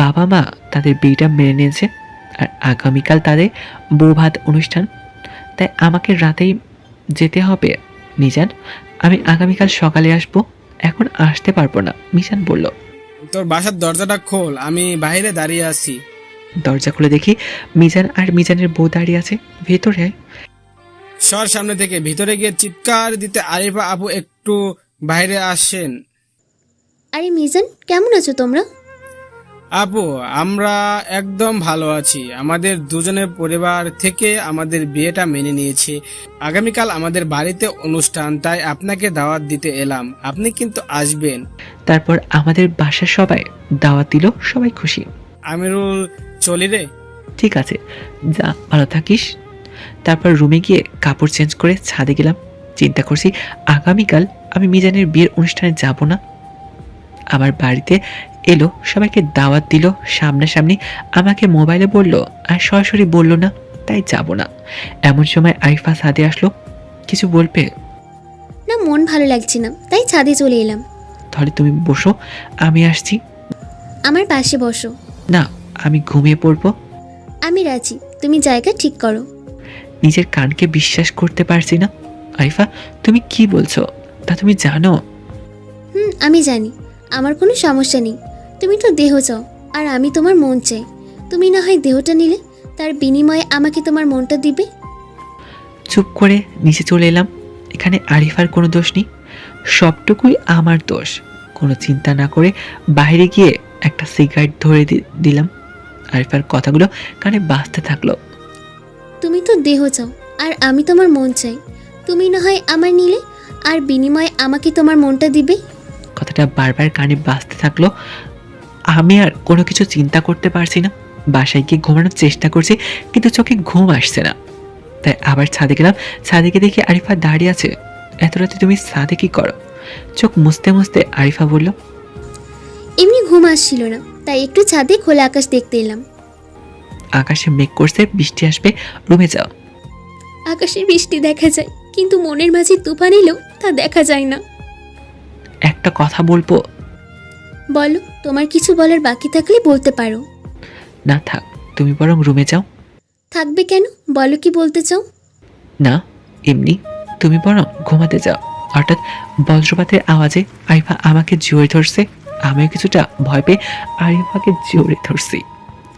S2: বাবা মা তাদের বিয়েটা মেনে নিয়েছে আর আগামীকাল তাদের বৌভাত অনুষ্ঠান, তাই আমাকে রাতেই যেতে হবে। মিজান, আমি আগামীকাল সকালে আসবো, এখন আসতে পারবো না, মিজান বলল।
S4: তোর বাসার দরজাটা খোল, আমি বাইরে দাঁড়িয়ে আছি।
S2: দরজা খুলে দেখি মিজান আর মিজানের বউ দাঁড়িয়ে আছে। ভেতরে আয়।
S4: সর সামনে থেকে। ভিতরে গিয়ে চিৎকার দিতে আরিফা আপু একটু বাইরে আসেন।
S6: আরে মিজান, কেমন আছো তোমরা?
S4: আপু, আমরা একদম ভালো আছি। আমাদের দুজনের পরিবার থেকে আমাদের বিয়েটা মেনে নিয়েছে। আগামীকাল আমাদের বাড়িতে অনুষ্ঠান, তাই আপনাকে দাওয়াত দিতে এলাম। আপনি কিন্তু আসবেন।
S2: তারপর আমাদের বাসার সবাই দাওয়াত দিল, সবাই খুশি।
S4: আমিরুল, চলি রে।
S2: ঠিক আছে, যা, ভালো থাকিস। তারপর রুমে গিয়ে কাপড় চেঞ্জ করে ছাদে গেলাম। চিন্তা করছি আগামীকাল আমি মিজানের বিয়ের অনুষ্ঠানে যাব না। আমার বাড়িতে এলো, সবাইকে দাওয়াত দিল সামনাসামনি, আমাকে মোবাইলে বলল আর সরাসরি বলল না, তাই যাব না। এমন সময় আরিফা ছাদে আসলো। কিছু বলবে?
S6: না, মন ভালো লাগছে না, তাই ছাদে চলে এলাম।
S2: তাহলে তুমি বসো, আমি আসছি।
S6: আমার পাশে বসো।
S2: না, আমি ঘুমিয়ে পড়বো।
S6: আমি রাজি, তুমি জায়গা ঠিক করো।
S2: নিজের কানকে বিশ্বাস করতে পারছি না। আরিফা, তুমি কি বলছো তা তুমি জানো?
S6: আমি জানি। আমার কোনো সমস্যা নেই। তুমি তো দেহ চাও আর আমি তোমার মন চাই। তুমি না হয় দেহটা নিলে, তার বিনিময়ে আমাকে তোমার মনটা দিবে।
S2: চুপ করে নিচে চলে এলাম। এখানে আরিফার কোনো দোষ নেই, সবটুকুই আমার দোষ। কোনো চিন্তা না করে বাইরে গিয়ে একটা সিগারেট ধরে দিলাম। আরিফার কথাগুলো কানে বাজতে থাকলো।
S6: তুমি তো দেহ চাও আর আমি তোমার মন চাই। তুমি না হয় আমার নিলে আর বিনিময়ে আমাকে তোমার মনটা দিবে।
S2: কথাটা বারবার কানে বাজতে থাকলো। আমি আর কোনো কিছু চিন্তা করতে পারছি না। বাসায় গিয়ে ঘুমানোর চেষ্টা করছি, কিন্তু চোখে ঘুম আসছে না। তাই আবার ছাদে গেলাম। ছাদে গিয়ে দেখি আরিফা দাঁড়িয়ে আছে। এত রাতে তুমি ছাদে কি করো? চোখ মুছতে মুছতে আরিফা বলল,
S6: এমনি ঘুম আসছিল না, তাই একটু ছাদে খোলা আকাশ দেখতে এলাম।
S2: আকাশে মেঘ করছে, বৃষ্টি আসবে, রুমে যাও।
S6: আকাশে বৃষ্টি দেখা যায়, কিন্তু মনের মাঝে তুফান এলেও তা দেখা যায় না।
S2: একটা কথা বলবো?
S6: বলো, তোমার কিছু বলার বাকি থাকলে বলতে পারো।
S2: না থাক, তুমি বরং রুমে যাও।
S6: থাকবে কেন? বলো কি বলতে চাও।
S2: না এমনি, তুমি বরং ঘুমাতে যাও। হঠাৎ বজ্রপাতের আওয়াজে আরিফা আমাকে জড়িয়ে ধরছে। আমিও কিছুটা ভয় পেয়ে আরিফাকে জড়িয়ে ধরছি।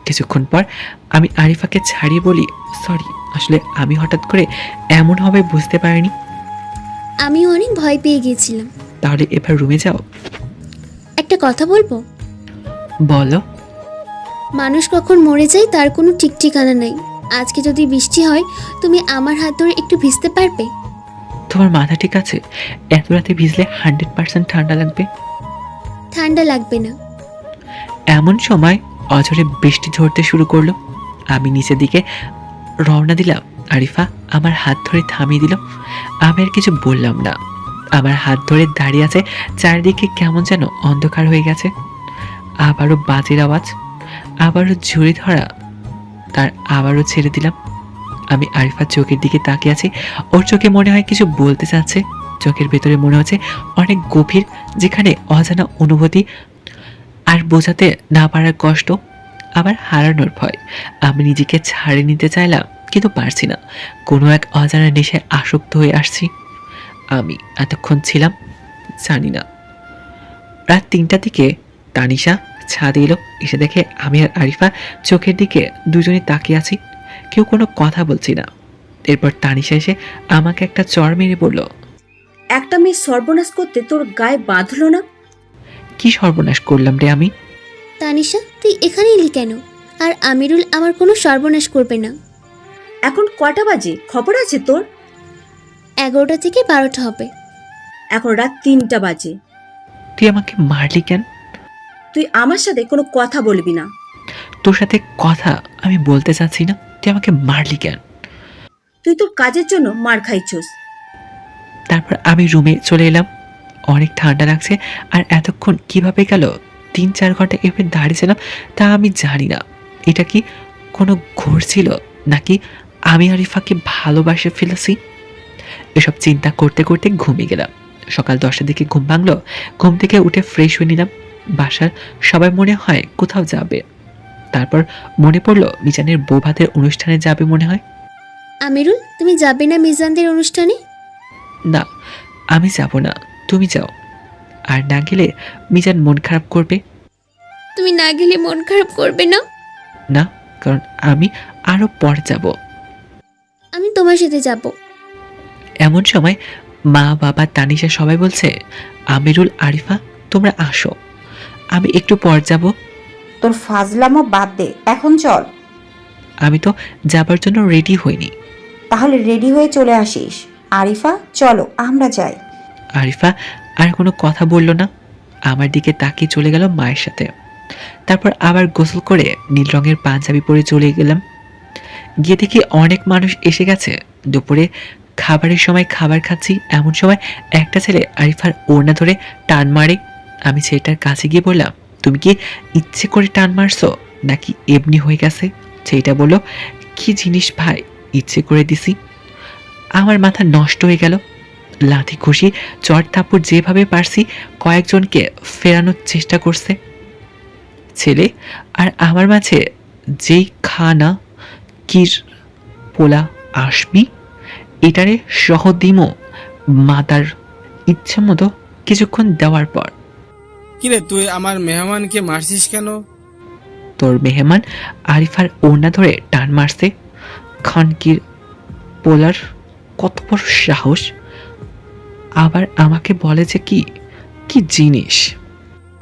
S2: কিছুক্ষণ পর আমি আরিফাকে ছাড়িয়ে বলি, সরি, আসলে আমি হঠাৎ করে এমন হবে বুঝতে পারিনি।
S6: আমিও অনেক ভয় পেয়ে গিয়েছিলাম।
S2: তাহলে এবার রুমে যাও।
S6: একটা কথা বলবো?
S2: বলো।
S6: মানুষ কখন মরে যায় তার কোনো ঠিক ঠিকানা নেই। আজকে যদি বৃষ্টি হয়, তুমি আমার হাত ধরে একটু ভিজতে পারবে?
S2: তোমার মাথা ঠিক আছে? এত রাতে ভিজলে 100% ঠান্ডা লাগবে।
S6: ঠান্ডা লাগবে না।
S2: এমন সময় অঝরে বৃষ্টি ঝরতে শুরু করলো। আমি নিচের দিকে রওনা দিলাম। আরিফা আমার হাত ধরে থামিয়ে দিল। আমি আর কিছু বললাম না। আমার হাত ধরে দাঁড়িয়ে আছে। চারিদিকে কেমন যেন অন্ধকার হয়ে গেছে। আবারও বাজের আওয়াজ, আবারও ঝুড়ি ধরা, তার আবারও ছেড়ে দিলাম। আমি আরিফার চোখের দিকে তাকিয়ে আছি। ওর চোখে মনে হয় কিছু বলতে চাচ্ছে। চোখের ভেতরে মনে হচ্ছে অনেক গভীর, যেখানে অজানা অনুভূতি আর বোঝাতে না পারার কষ্ট, আবার হারানোর ভয়। আমি নিজেকে ছাড়িয়ে নিতে চাইলাম, কিন্তু পারছি না। কোনো এক অজানা নেশায় আসক্ত হয়ে আসছি। আমি এতক্ষণ ছিলাম জানি না। রাত 3টার দিকে তানিশা ছাদে এলো। এসে দেখে আমি আর আরিফা চোখের দিকে দুজনে তাকিয়ে আছি। কেউ কোনো কথা বলছি না। এরপর তানিশা এসে আমাকে একটা চড় মেরে বলল,
S1: একটা মেয়ে সর্বনাশ করতে তোর গায়ে বাঁধলো না?
S2: কি সর্বনাশ করলাম রে আমি?
S6: তানিশা, তুই এখানে এলি কেন? আর আমিরুল আমার কোনো সর্বনাশ করবে না।
S1: এখন কটা বাজে খবর আছে তোর?
S6: 11টা থেকে 12টা হবে।
S1: এখন রাত 3টা বাজে।
S2: তুই আমাকে মারলি কেন?
S1: তুই আমার সাথে কোনো কথা বলবি না।
S2: তোর সাথে কথা আমি বলতে চাচ্ছি না, তুই আমাকে মারলি কেন?
S1: তুই তোর কাজের জন্য মার খাইছস।
S2: তারপর আমি রুমে চলে এলাম। অনেক ঠান্ডা লাগছে। আর এতক্ষণ কিভাবে গেল? 3-4 ঘন্টা এভাবে দাঁড়িয়েছিলাম তা আমি জানি না। এটা কি কোনো ঘোর ছিল, নাকি আমি আরিফাকে ভালোবাসে ফেলেছি? এসব চিন্তা করতে করতে ঘুমিয়ে গেলাম। সকাল 10টার দিকে ঘুম ভাঙলো। ঘুম থেকে উঠে ফ্রেশ হয়ে নিলাম। বাসার সবাই মনে হয় কোথাও যাবে। তারপর মনে পড়লো মিজানের বউ ভাতের অনুষ্ঠানে যাবে মনে হয়।
S6: আমিরুল, তুমি যাবে না মিজানদের অনুষ্ঠানে?
S2: না, আমি যাব না, তুমি যাও। আর না গেলে মিজান মন খারাপ করবে।
S6: তুমি না গেলে মন খারাপ করবে না?
S2: না, কারণ আমি আরো পর যাব।
S6: আমি তোমার সাথে যাব।
S2: এমন সময় মা, বাবা, তানিশা সবাই বলছে, আমিরুল, আরিফা, তোমরা আসো, আমি একটু পর যাব।
S3: তোর ফাজলামো বাদ দে, এখন চল।
S2: আমি তো যাবার জন্য রেডি হইনি।
S3: তাহলে রেডি হয়ে চলে আসিস। আরিফা, চলো আমরা যাই।
S2: আরিফা আর কোনো কথা বলল না। আমার দিকে তাকিয়ে চলে গেল মায়ের সাথে। তারপর আবার গোসল করে নীল রঙের পাঞ্জাবি পরে চলে গেলাম। গিয়ে দেখি অনেক মানুষ এসে গেছে। দুপুরে খাবারের সময় খাবার খাচ্ছি, এমন সময় একটা ছেলে আরিফার ওড়না ধরে টান মারে। আমি ছেলেটার কাছে গিয়ে বললাম, তুমি কি ইচ্ছে করে টান মারছো নাকি এমনি হয়ে গেছে? ছেলেটা বলল, কি জিনিস ভাই, ইচ্ছে করে দিছি। আমার মাথা নষ্ট হয়ে গেল। লাথি খুশি চড় থাপ্পড় যেভাবে পারছি কয়েকজনকে ফেরানোর চেষ্টা করছে ছেলে। আর আমার মাঝে যেই খানা কির পোলা আসবি, এটারে সহ দিমো মাতার ইচ্ছে মতো কিছুক্ষণ দেওয়ার পর।
S4: কিরে, তুই আমার মেহমানকে মারছিস কেন?
S2: তোর মেহমান আরিফার ওড়না ধরে টান মারছে। খানকির পোলার কত বড় সাহস! আবার আমাকে বলে যে কি কি জিনিস।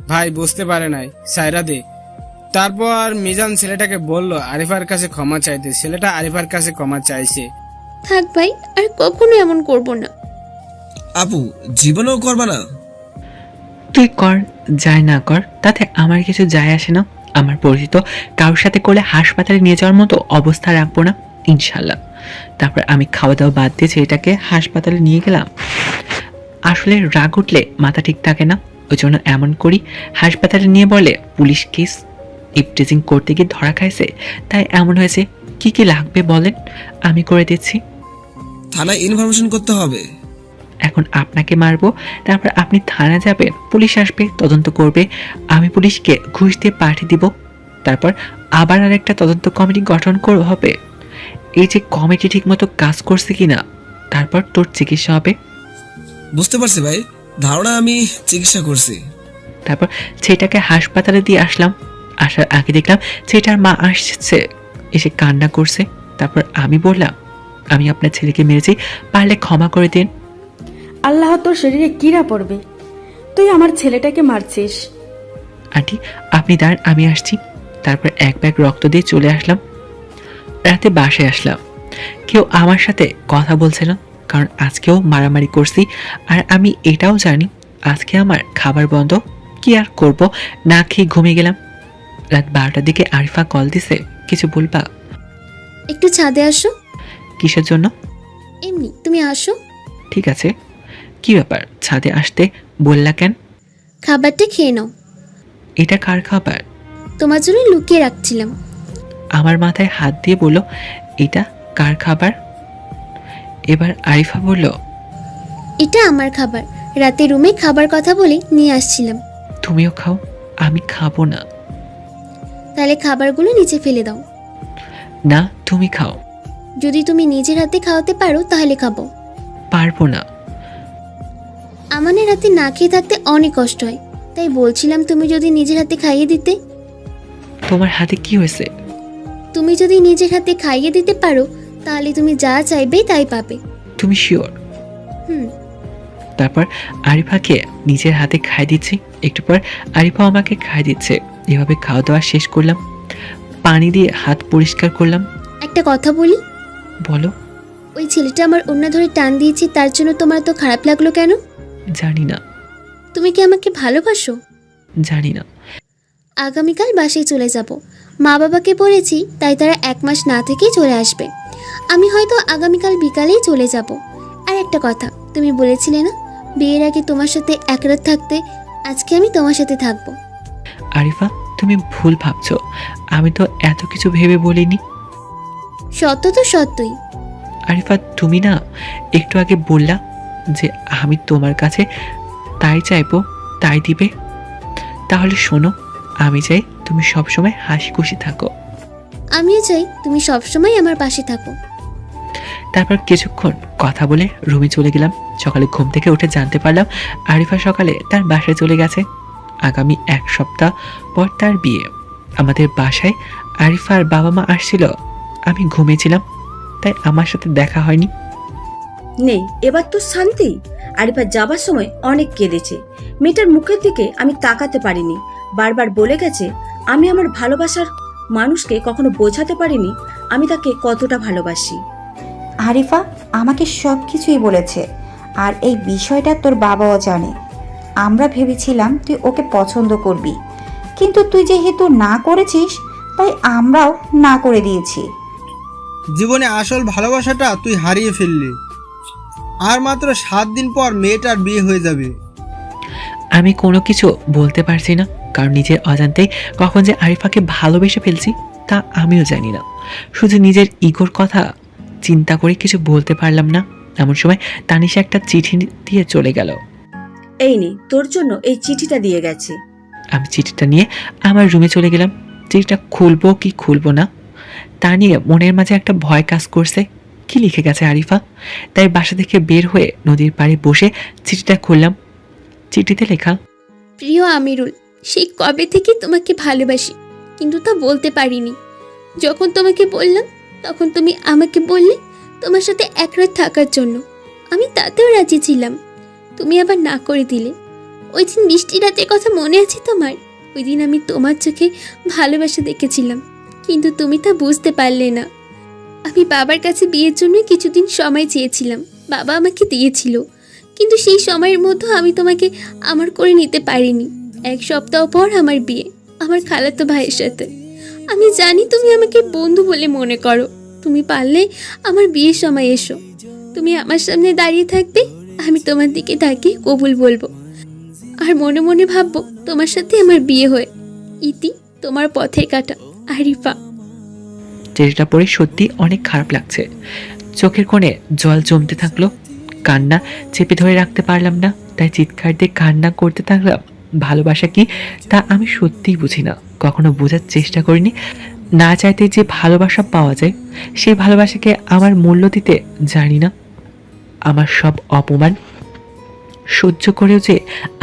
S4: ভাই বুঝতে পারে নাই, সাইরা দে। তারপর মিজান ছেলেটাকে বলল আরিফার কাছে ক্ষমা চাইতে। ছেলেটা আরিফার কাছে ক্ষমা চাইছে।
S6: থাক ভাই, আর কখনো এমন করব না।
S9: আপু, জীবনেও করবা না?
S2: তুই কর, যায় না কর, তাতে আমার কিছু যায় আসে না। আমার পরিচিত কারোর সাথে করলে হাসপাতালে নিয়ে যাওয়ার মতো অবস্থা রাখবো না, ইনশাল্লাহ। তারপর আমি খাওয়া দাওয়া বাদ দিয়ে ছেলেটাকে হাসপাতালে নিয়ে গেলাম। আসলে রাগ উঠলে মাথা ঠিক থাকে না, ওই জন্য এমন করি। হাসপাতালে নিয়ে বলে পুলিশ কেস। ইপটিজিং করতে গিয়ে ধরা খাইছে, তাই এমন হয়েছে। কি কি লাগবে বলেন, আমি করে দিচ্ছি।
S9: থানায় ইনফরমেশন করতে হবে।
S2: এখন আপনাকে মারবো, তারপর আপনি থানা যাবেন, পুলিশ আসবে, তদন্ত করবে, আমি পুলিশকে ঘুষ দিয়ে পাঠিয়ে দিব, তারপর আবার আরেকটা তদন্ত কমিটি গঠন হবে। এই যে কমিটি ঠিকমতো কাজ করছে কিনা, তারপর তোর চিকিৎসা হবে।
S9: বুঝতে পারছি ভাই, ধারণা আমি চিকিৎসা করছি।
S2: তারপর ছেলেটাকে হাসপাতালে দিয়ে আসলাম। আসার আগে দেখলাম ছেলেটার মা আসছে, এসে কান্না করছে। তারপর আমি বললাম, আমি আপনার ছেলেকে মেরেছি, পারলে ক্ষমা করে দিন।
S8: আল্লাহ তোর শরীরে কিরা পড়বে, তুই আমার ছেলেটাকে মারছিস।
S2: আন্টি আপনি দাঁড়ান, আমি আসছি। তারপর এক ব্যাগ রক্ত দিয়ে চলে আসলাম। রাতে বাসায় আসলাম, কেউ আমার সাথে কথা বলছে না, কারণ আজকেও মারামারি করছি। আর আমি এটাও জানি আজকে আমার খাবার বন্ধ। কি আর করব, না খেয়ে ঘুমিয়ে গেলাম। রাত 12টার দিকে আরিফা কল দিছে, কিছু বলবা?
S6: একটু ছাদে আসো।
S2: কিসের জন্য?
S6: এমনি, তুমি আসো।
S2: ঠিক আছে। কি ব্যাপার, ছাদে আসতে বললা কেন?
S6: খাবারটা খেয়ে নাও।
S2: এটা কার খাবার?
S6: তোমার জন্য লুকিয়ে রাখছিলাম।
S2: আমার মাথায় হাত দিয়ে বলল, এটা কার খাবার? এবার আরিফা বলল,
S6: এটা আমার খাবার, রাতে রুমে খাবার কথা বলে নিয়ে আসছিলাম।
S2: তুমিও খাও। আমি খাবো না।
S6: তাহলে খাবারগুলো নিচে ফেলে দাও।
S2: না, তুমি খাও।
S6: যদি তুমি নিজের হাতে খাওয়াতে পারো তাহলে খাবো।
S2: পারবো না।
S6: আমাদের রাতে না খেয়ে থাকতে অনেক কষ্ট হয়, তাই বলছিলাম তুমি যদি নিজের হাতে খাইয়ে দিতে।
S2: তোমার হাতে কি হয়েছে?
S6: তুমি যদি নিজের হাতে খাইয়ে দিতে পারো তাহলে তুমি যা চাইবে তাই পাবে।
S2: তুমি শিওর?
S6: হুম।
S2: তারপর আরিফাকে নিজের হাতে খাই দিচ্ছি, একটু পর আরিফা আমাকে খাই দিচ্ছে। এভাবে খাওয়া দাওয়া শেষ করলাম, পানি দিয়ে হাত পরিষ্কার করলাম।
S6: একটা কথা বলি?
S2: বলো।
S6: ওই ছেলেটা আমার ওড়না ধরে টান দিয়েছে, তার জন্য তোমার তো খারাপ লাগলো কেন?
S2: জানি না।
S6: তুমি কি আমাকে ভালোবাসো?
S2: জানি না।
S6: আগামীকাল বাসায় চলে যাব, মা বাবাকে বলেছি, তাই তারা 1 মাস না থেকেই চলে আসবে। আমি হয়তো আগামীকাল বিকালেই চলে যাব। আর একটা কথা, তুমি বলেছিলে না বিয়ের আগে তোমার সাথে এক রাত থাকতে, আজকে আমি তোমার সাথে থাকবো।
S2: আরিফা তুমি ভুল ভাবছো, আমি তো এত কিছু ভেবে বলিনি।
S6: সত্য তো সত্যই।
S2: আরিফা তুমি না একটু আগে বললা যে আমি তোমার কাছে তাই চাইবো তাই দিবে। তাহলে শোনো, আমি চাই তুমি সবসময় হাসি খুশি থাকো।
S6: আমিও চাই তুমি সবসময় আমার পাশে থাকো।
S2: তারপর কিছুক্ষণ কথা বলে রুমে চলে গেলাম। সকালে ঘুম থেকে উঠে জানতে পারলাম আরিফা সকালে তার বাসায় চলে গেছে। আগামী 1 সপ্তাহ পর তার বিয়ে। আমাদের বাসায় আরিফার বাবা মা আসছিল, আমি ঘুমিয়েছিলাম, তাই আমার সাথে দেখা হয়নি।
S1: নেই, এবার তো শান্তি। আরিফা যাবার সময় অনেক কেঁদেছে। মেয়েটার মুখের দিকে আমি তাকাতে পারিনি। বারবার বলে গেছে আমি আমার ভালোবাসার মানুষকে কখনো বোঝাতে পারিনি আমি তাকে কতটা ভালোবাসি।
S3: আরিফা আমাকে সব কিছুই বলেছে, আর এই বিষয়টা তোর বাবাও জানে। আমরা ভেবেছিলাম তুই ওকে পছন্দ করবি, কিন্তু তুই যেহেতু না করেছিস তাই আমরাও না করে দিয়েছি।
S7: জীবনে আসল ভালোবাসাটা তুই হারিয়ে ফেললি। আর মাত্র 7 দিন পর মেয়েটার বিয়ে হয়ে যাবে।
S2: আমি কোনো কিছু বলতে পারছি না, কারণ নিজের অজান্তেই কখন যে আরিফাকে ভালোবেসে ফেলছি তা আমিও জানি না। শুধু নিজের ইগোর কথা চিন্তা করে কিছু বলতে পারলাম না। এমন সময় তানিশা একটা চিঠি দিয়ে চলে গেল।
S1: এই নে, তোর জন্য এই চিঠিটা দিয়ে গেছে।
S2: আমি চিঠিটা নিয়ে আমার রুমে চলে গেলাম। চিঠিটা খুলবো কি খুলবো না তা নিয়ে মনের মাঝে একটা ভয় কাজ করছে। কি লিখে গেছে আরিফা? তাই বাসা থেকে বের হয়ে নদীর পাড়ে বসে চিঠিটা খুললাম। চিঠিতে লেখা,
S6: প্রিয় আমিরুল, সেই কবে থেকে তোমাকে ভালোবাসি, কিন্তু তা বলতে পারিনি। যখন তোমাকে বললাম তখন তুমি আমাকে বললে তোমার সাথে এক রাত থাকার জন্য। আমি তাতেও রাজি ছিলাম, তুমি আবার না করে দিলে। ওই দিন বৃষ্টি রাতের কথা মনে আছে তোমার? ওই দিন আমি তোমার চোখে ভালোবাসা দেখেছিলাম, কিন্তু তুমি তা বুঝতে পারলে না। আমি বাবার কাছে বিয়ের জন্য কিছুদিন সময় চেয়েছিলাম, বাবা আমাকে দিয়েছিল, কিন্তু সেই সময়ের মধ্যে আমি তোমাকে আমার করে নিতে পারিনি। 1 সপ্তাহ পর আমার বিয়ে আমার খালাতো ভাইয়ের সাথে। আমি জানি তুমি আমাকে বন্ধু বলে মনে করো, তুমি পারলে আমার বিয়ের সময় এসো। তুমি আমার সামনে দাঁড়িয়ে থাকবে, আমি তোমার দিকে তাকিয়ে কবুল বলবো, আর মনে মনে ভাববো তোমার সাথে আমার বিয়ে হয়। ইতি তোমার পথের কাটা আরিফা।
S2: চিঠিটা পড়ে সত্যি অনেক খারাপ লাগছে। চোখের কোণে জল জমতে থাকলো। কান্না চেপে ধরে রাখতে পারলাম না, তাই চিৎকার দিয়ে কান্না করতে থাকলাম। ভালোবাসা কি তা আমি সত্যিই বুঝি না, কখনো বোঝার চেষ্টা করিনি। না চাইতে যে ভালোবাসা পাওয়া যায়, সেই ভালোবাসাকে আমার মূল্য দিতে জানি না। আমার সব অপমান সহ্য করেও যে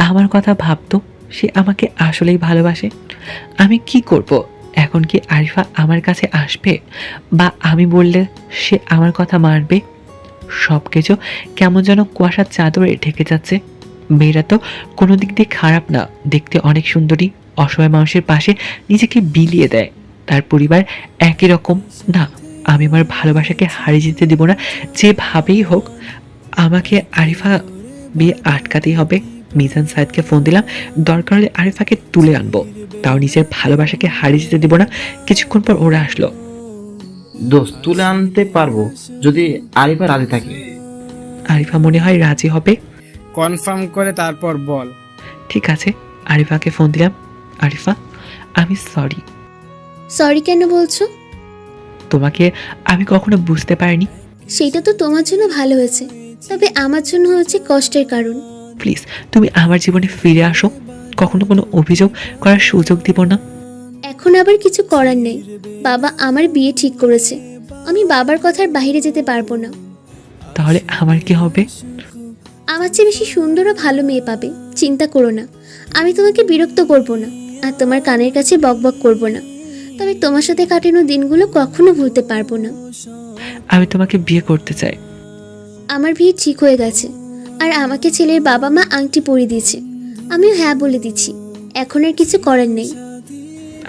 S2: আমার কথা ভাবতো, সে আমাকে আসলেই ভালোবাসে। আমি কি করব এখন? কি আরিফা আমার কাছে আসবে, বা আমি বললে সে আমার কথা মানবে? সব কিছু কেমন যেন কুয়াশার চাদরে ঢেকে যাচ্ছে। মেয়েরা তো কোনো দিক দিয়ে খারাপ না, দেখতে অনেক সুন্দরী। অসহায় মানুষের পাশে নিজেকে বিলিয়ে দেয়। তার পরিবার একই রকম না। আমি আমার ভালোবাসাকে হারিয়ে যেতে দেব না, যেভাবেই হোক। আমাকে আরিফা বিয়ে আটকাতেই হবে। মিজান সাইদকে ফোন দিলাম, দরকার হলে আরিফাকে তুলে আনবো, তাও নিজের ভালোবাসাকে হারিয়ে যেতে দেব না। কিছুক্ষণ পর ওরা আসলো।
S5: দোস্ত, তুলে আনতে পারবো যদি আরিফা রাজি থাকে।
S2: আরিফা মনে হয় রাজি হবে।
S4: কনফার্ম করে তারপর বল।
S2: ঠিক আছে, আরিফাকে ফোন দিলাম। আরিফা, আমি সরি।
S6: সরি কেন বলছো?
S2: তোমাকে আমি কখনো বুঝতে পারিনি।
S6: সেটা তো তোমার জন্য ভালো হয়েছে, তবে আমার জন্য হচ্ছে কষ্টের কারণ।
S2: প্লিজ তুমি আমার জীবনে ফিরে আসো। কখনো কোনো অভিযোগ করার সুযোগ দিব না।
S6: এখন আবার কিছু করার নেই। বাবা আমার বিয়ে ঠিক করেছে, আমি বাবার কথার বাইরে যেতে পারবো না।
S2: তাহলে আমার কি হবে?
S6: আমার চেয়ে বেশি সুন্দর ও ভালো মেয়ে পাবে, চিন্তা করো না। আমি তোমাকে বিরক্ত করব না, আর তোমার কানের কাছে বকবক করব না। তবে তোমার সাথে কাটানো দিনগুলো কখনো ভুলতে পারবো না।
S2: আমি তোমাকে বিয়ে করতে চাই।
S6: আমার বিয়ে ঠিক হয়ে গেছে, আর আমাকে ছেলের বাবা মা আংটি পরিয়ে দিয়েছে। আমিও হ্যাঁ বলে দিচ্ছি, এখন আর কিছু করার নেই।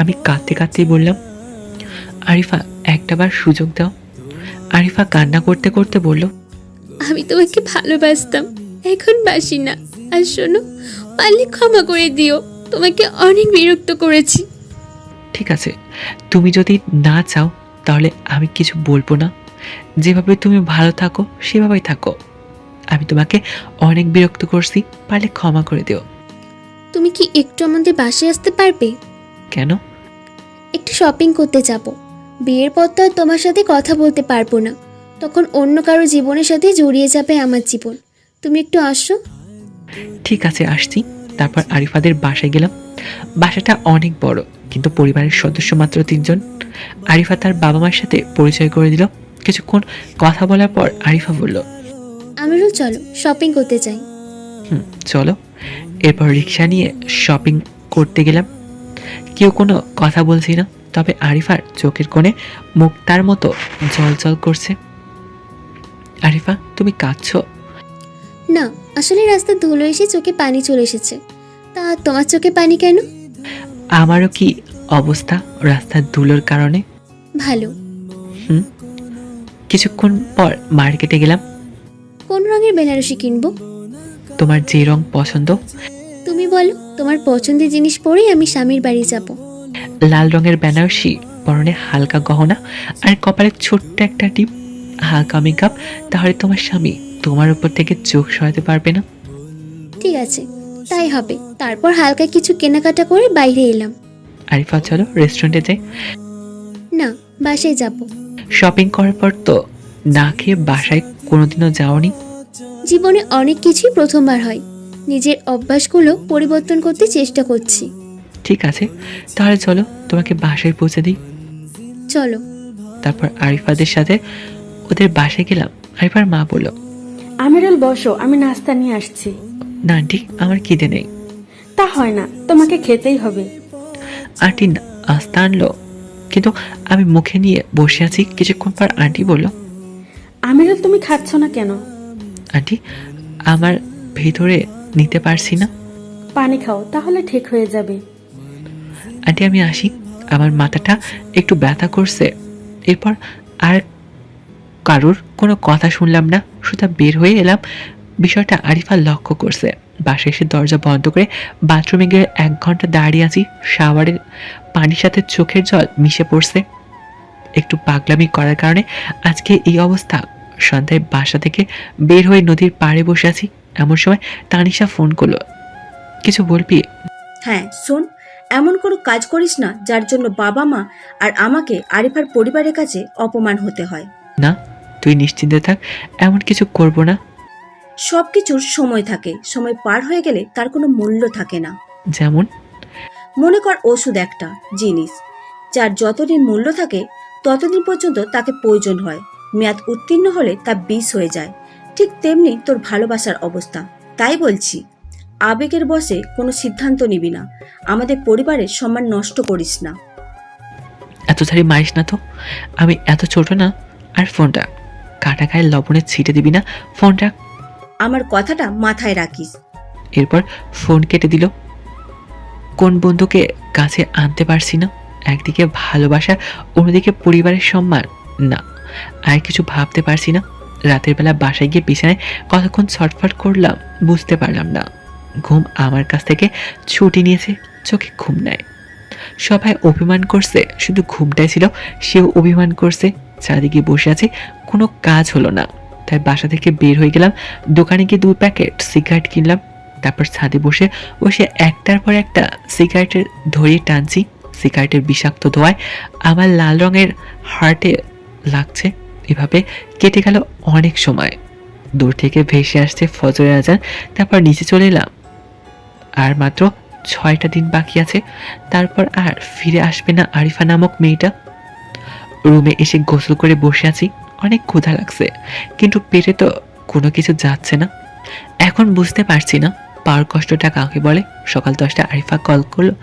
S2: আমি কাঁদতে কাঁদতেই বললাম, আরিফা একটাবার সুযোগ দাও। আরিফা কান্না করতে করতে বলল,
S6: আমি তোমাকে ভালোবাসতাম, এখন বাসি না। আর শোনো, পারলে ক্ষমা করে দিও, তোমাকে অনেক বিরক্ত করেছি।
S2: ঠিক আছে, তুমি যদি না চাও তাহলে আমি কিছু বলবো না। যেভাবে তুমি ভালো থাকো সেভাবেই থাকো। আমি তোমাকে অনেক বিরক্ত করছি, পারলে ক্ষমা করে দিও।
S6: তুমি কি একটু আমাদের বাসায় আসতে পারবে?
S2: কেন?
S6: একটু শপিং করতে যাব। বিয়ের পর তো আর তোমার সাথে কথা বলতে পারবো না, তখন অন্য কারো জীবনের সাথে জড়িয়ে যাবে আমার জীবন। তুমি একটু আসো।
S2: ঠিক আছে, আসছি। তারপর আরিফাদের বাসায় গেলাম। বাসাটা অনেক বড়, কিন্তু পরিবারের সদস্য মাত্র 3 জন। আরিফা তার বাবা মার সাথে পরিচয় করে দিল। কিছুক্ষণ কথা বলার পর আরিফা বলল,
S6: আমিরুল চলো শপিং করতে চাই।
S2: চলো। এরপর রিক্সা নিয়ে শপিং করতে গেলাম। কেউ কোনো কথা বলছি না, তবে আরিফার চোখের কোণে মুক্তার মতো জল জল করছে। আরিফা, তুমি কাঁদছো?
S6: না, আসলে রাস্তার ধুলো এসে চোখে পানি চলে এসেছে। তা তোমার চোখে পানি কেন?
S2: আমারও কি অবস্থা রাস্তার ধুলোর কারণে।
S6: ভালো।
S2: কিছুক্ষণ পর মার্কেটে গেলাম।
S6: কোন রঙের বেনারসি কিনবো?
S2: তোমার যে রং পছন্দ।
S6: তুমি বলো, তোমার পছন্দের জিনিস পরেই আমি স্বামীর বাড়ি যাব।
S2: লাল রঙের বেনারসি, পরনে হালকা গহনা, আর কপালে ছোট্ট একটা টিপ, হালকা মেকআপ। তাহলে তোমার স্বামী তোমার উপর থেকে চোখ সরাতে পারবে না।
S6: ঠিক আছে, তাই হবে। তারপর হালকা কিছু কেনাকাটা করে বাইরে এলাম।
S2: আরিফা চলো রেস্টুরেন্টে যাই।
S6: না, বাসায় যাব।
S2: শপিং করার পর তো না খেয়ে বাসায় কোনোদিনও যাওনি।
S6: জীবনে অনেক কিছুই প্রথমবার হয়। নিজের অভ্যাসগুলো পরিবর্তন করতে চেষ্টা করছি।
S2: ঠিক আছে, তাহলে চলো তোমাকে বাসায় পৌঁছে দিই।
S6: চলো।
S2: তারপর আরিফাদের সাথে ওদের বাসায় গেলাম। আরিফার মা বলল,
S8: আমিরুল বসো, আমি নাস্তা নিয়ে আসছি।
S2: না আন্টি, আমার খিদে নেই।
S8: তা হয় না, তোমাকে খেতেই হবে।
S2: আন্টি নাস্তা আনলো, কিন্তু আমি মুখে নিয়ে বসে আছি। কিছুক্ষণ পর আন্টি বলল,
S8: আমিরুল তুমি খাচ্ছ না কেন?
S2: আন্টি, আমার ভিতরে নিতে পারছি না।
S8: পানি খাও, তাহলে ঠিক হয়ে যাবে।
S2: আন্টি আমি আসি, আমার মাথাটা একটু ব্যথা করছে। এরপর আর কারোর কোনো কথা শুনলাম না, শুধু বের হয়ে এলাম। বিষয়টা আরিফা লক্ষ্য করছে। বাসায় এসে দরজা বন্ধ করে বাথরুমে গিয়ে 1 ঘন্টা দাঁড়িয়ে আছি। শাওয়ারের পানির সাথে চোখের জল মিশে পড়ছে। একটু পাগলামি করার কারণে আজকে এই অবস্থা। সন্ধ্যায় বাসা থেকে বের হয়ে নদীর পাড়ে বসে আছি। এমন সময় তানিশা ফোন করলো। কিছু বলবি?
S1: হ্যাঁ শোন, এমন কোনো কাজ করিস না যার জন্য বাবা মা আর আমাকে আরিফার পরিবারের কাছে অপমান হতে হয়।
S2: না, তুই নিশ্চিন্তে থাক, এমন কিছু করব না।
S1: সব কিছুর সময় থাকে, সময় পার হয়ে গেলে তার কোনো মূল্য থাকে না।
S2: যেমন?
S1: মনে কর ওষুধ একটা জিনিস, যার যতদিন মূল্য থাকে ততদিন পর্যন্ত তাকে প্রয়োজন হয়, মেয়াদ উত্তীর্ণ হলে তা বিষ হয়ে যায়। ঠিক তেমনি তোর ভালোবাসার অবস্থা। তাই বলছি, আবেগের বশে কোনো সিদ্ধান্ত নিবি না, আমাদের পরিবারের সম্মান নষ্ট করিস না।
S2: এত ছাড়ি মারিস না তো, আমি এত ছোট না। আর ফোনটা কাটা গায়ে লবণে ছিটে দিবি না, ফোনটা।
S1: আমার কথাটা মাথায় রাখিস।
S2: এরপর ফোন কেটে দিল। কোন বন্ধুকে কাছে আনতে পারছি না, একদিকে ভালোবাসা, অন্যদিকে পরিবারের সম্মান। না, আর কিছু ভাবতে পারছি না। রাতের বেলা বাসায় গিয়ে বিছানায় কতক্ষণ ছটফট করলাম বুঝতে পারলাম না। ঘুম আমার কাছ থেকে ছুটি নিয়েছে, চোখে ঘুম নাই। সবাই অভিমান করছে, শুধু ঘুমটাই ছিল, সেও অভিমান করছে। চারিদিকে বসে আছে, কোনো কাজ হলো না। তাই বাসা থেকে বের হয়ে গেলাম, দোকানে গিয়ে 2 প্যাকেট সিগারেট কিনলাম। তারপর ছাদে বসে বসে একটার পর একটা সিগারেটের ধরিয়ে টানছি। সিগারেটের বিষাক্ত ধোঁয়ায় আমার লাল রঙের হার্টে লাগছে। এভাবে কেটে গেল অনেক সময়। দূর থেকে ভেসে আসছে ফজরের আজান। তারপর নিচে চলে এলাম। আর মাত্র 6টা দিন বাকি আছে, তারপর আর ফিরে আসবে না আরিফা নামক মেয়েটা। রুমে এসে গোসল করে বসে আছি। অনেক ক্ষুধা লাগছে, কিন্তু পেটে তো কোনো কিছু যাচ্ছে না। এখন বুঝতে পারছি না পাওয়ার কষ্টটা কাকে বলে। সকাল 10টা আরিফা কল করলো,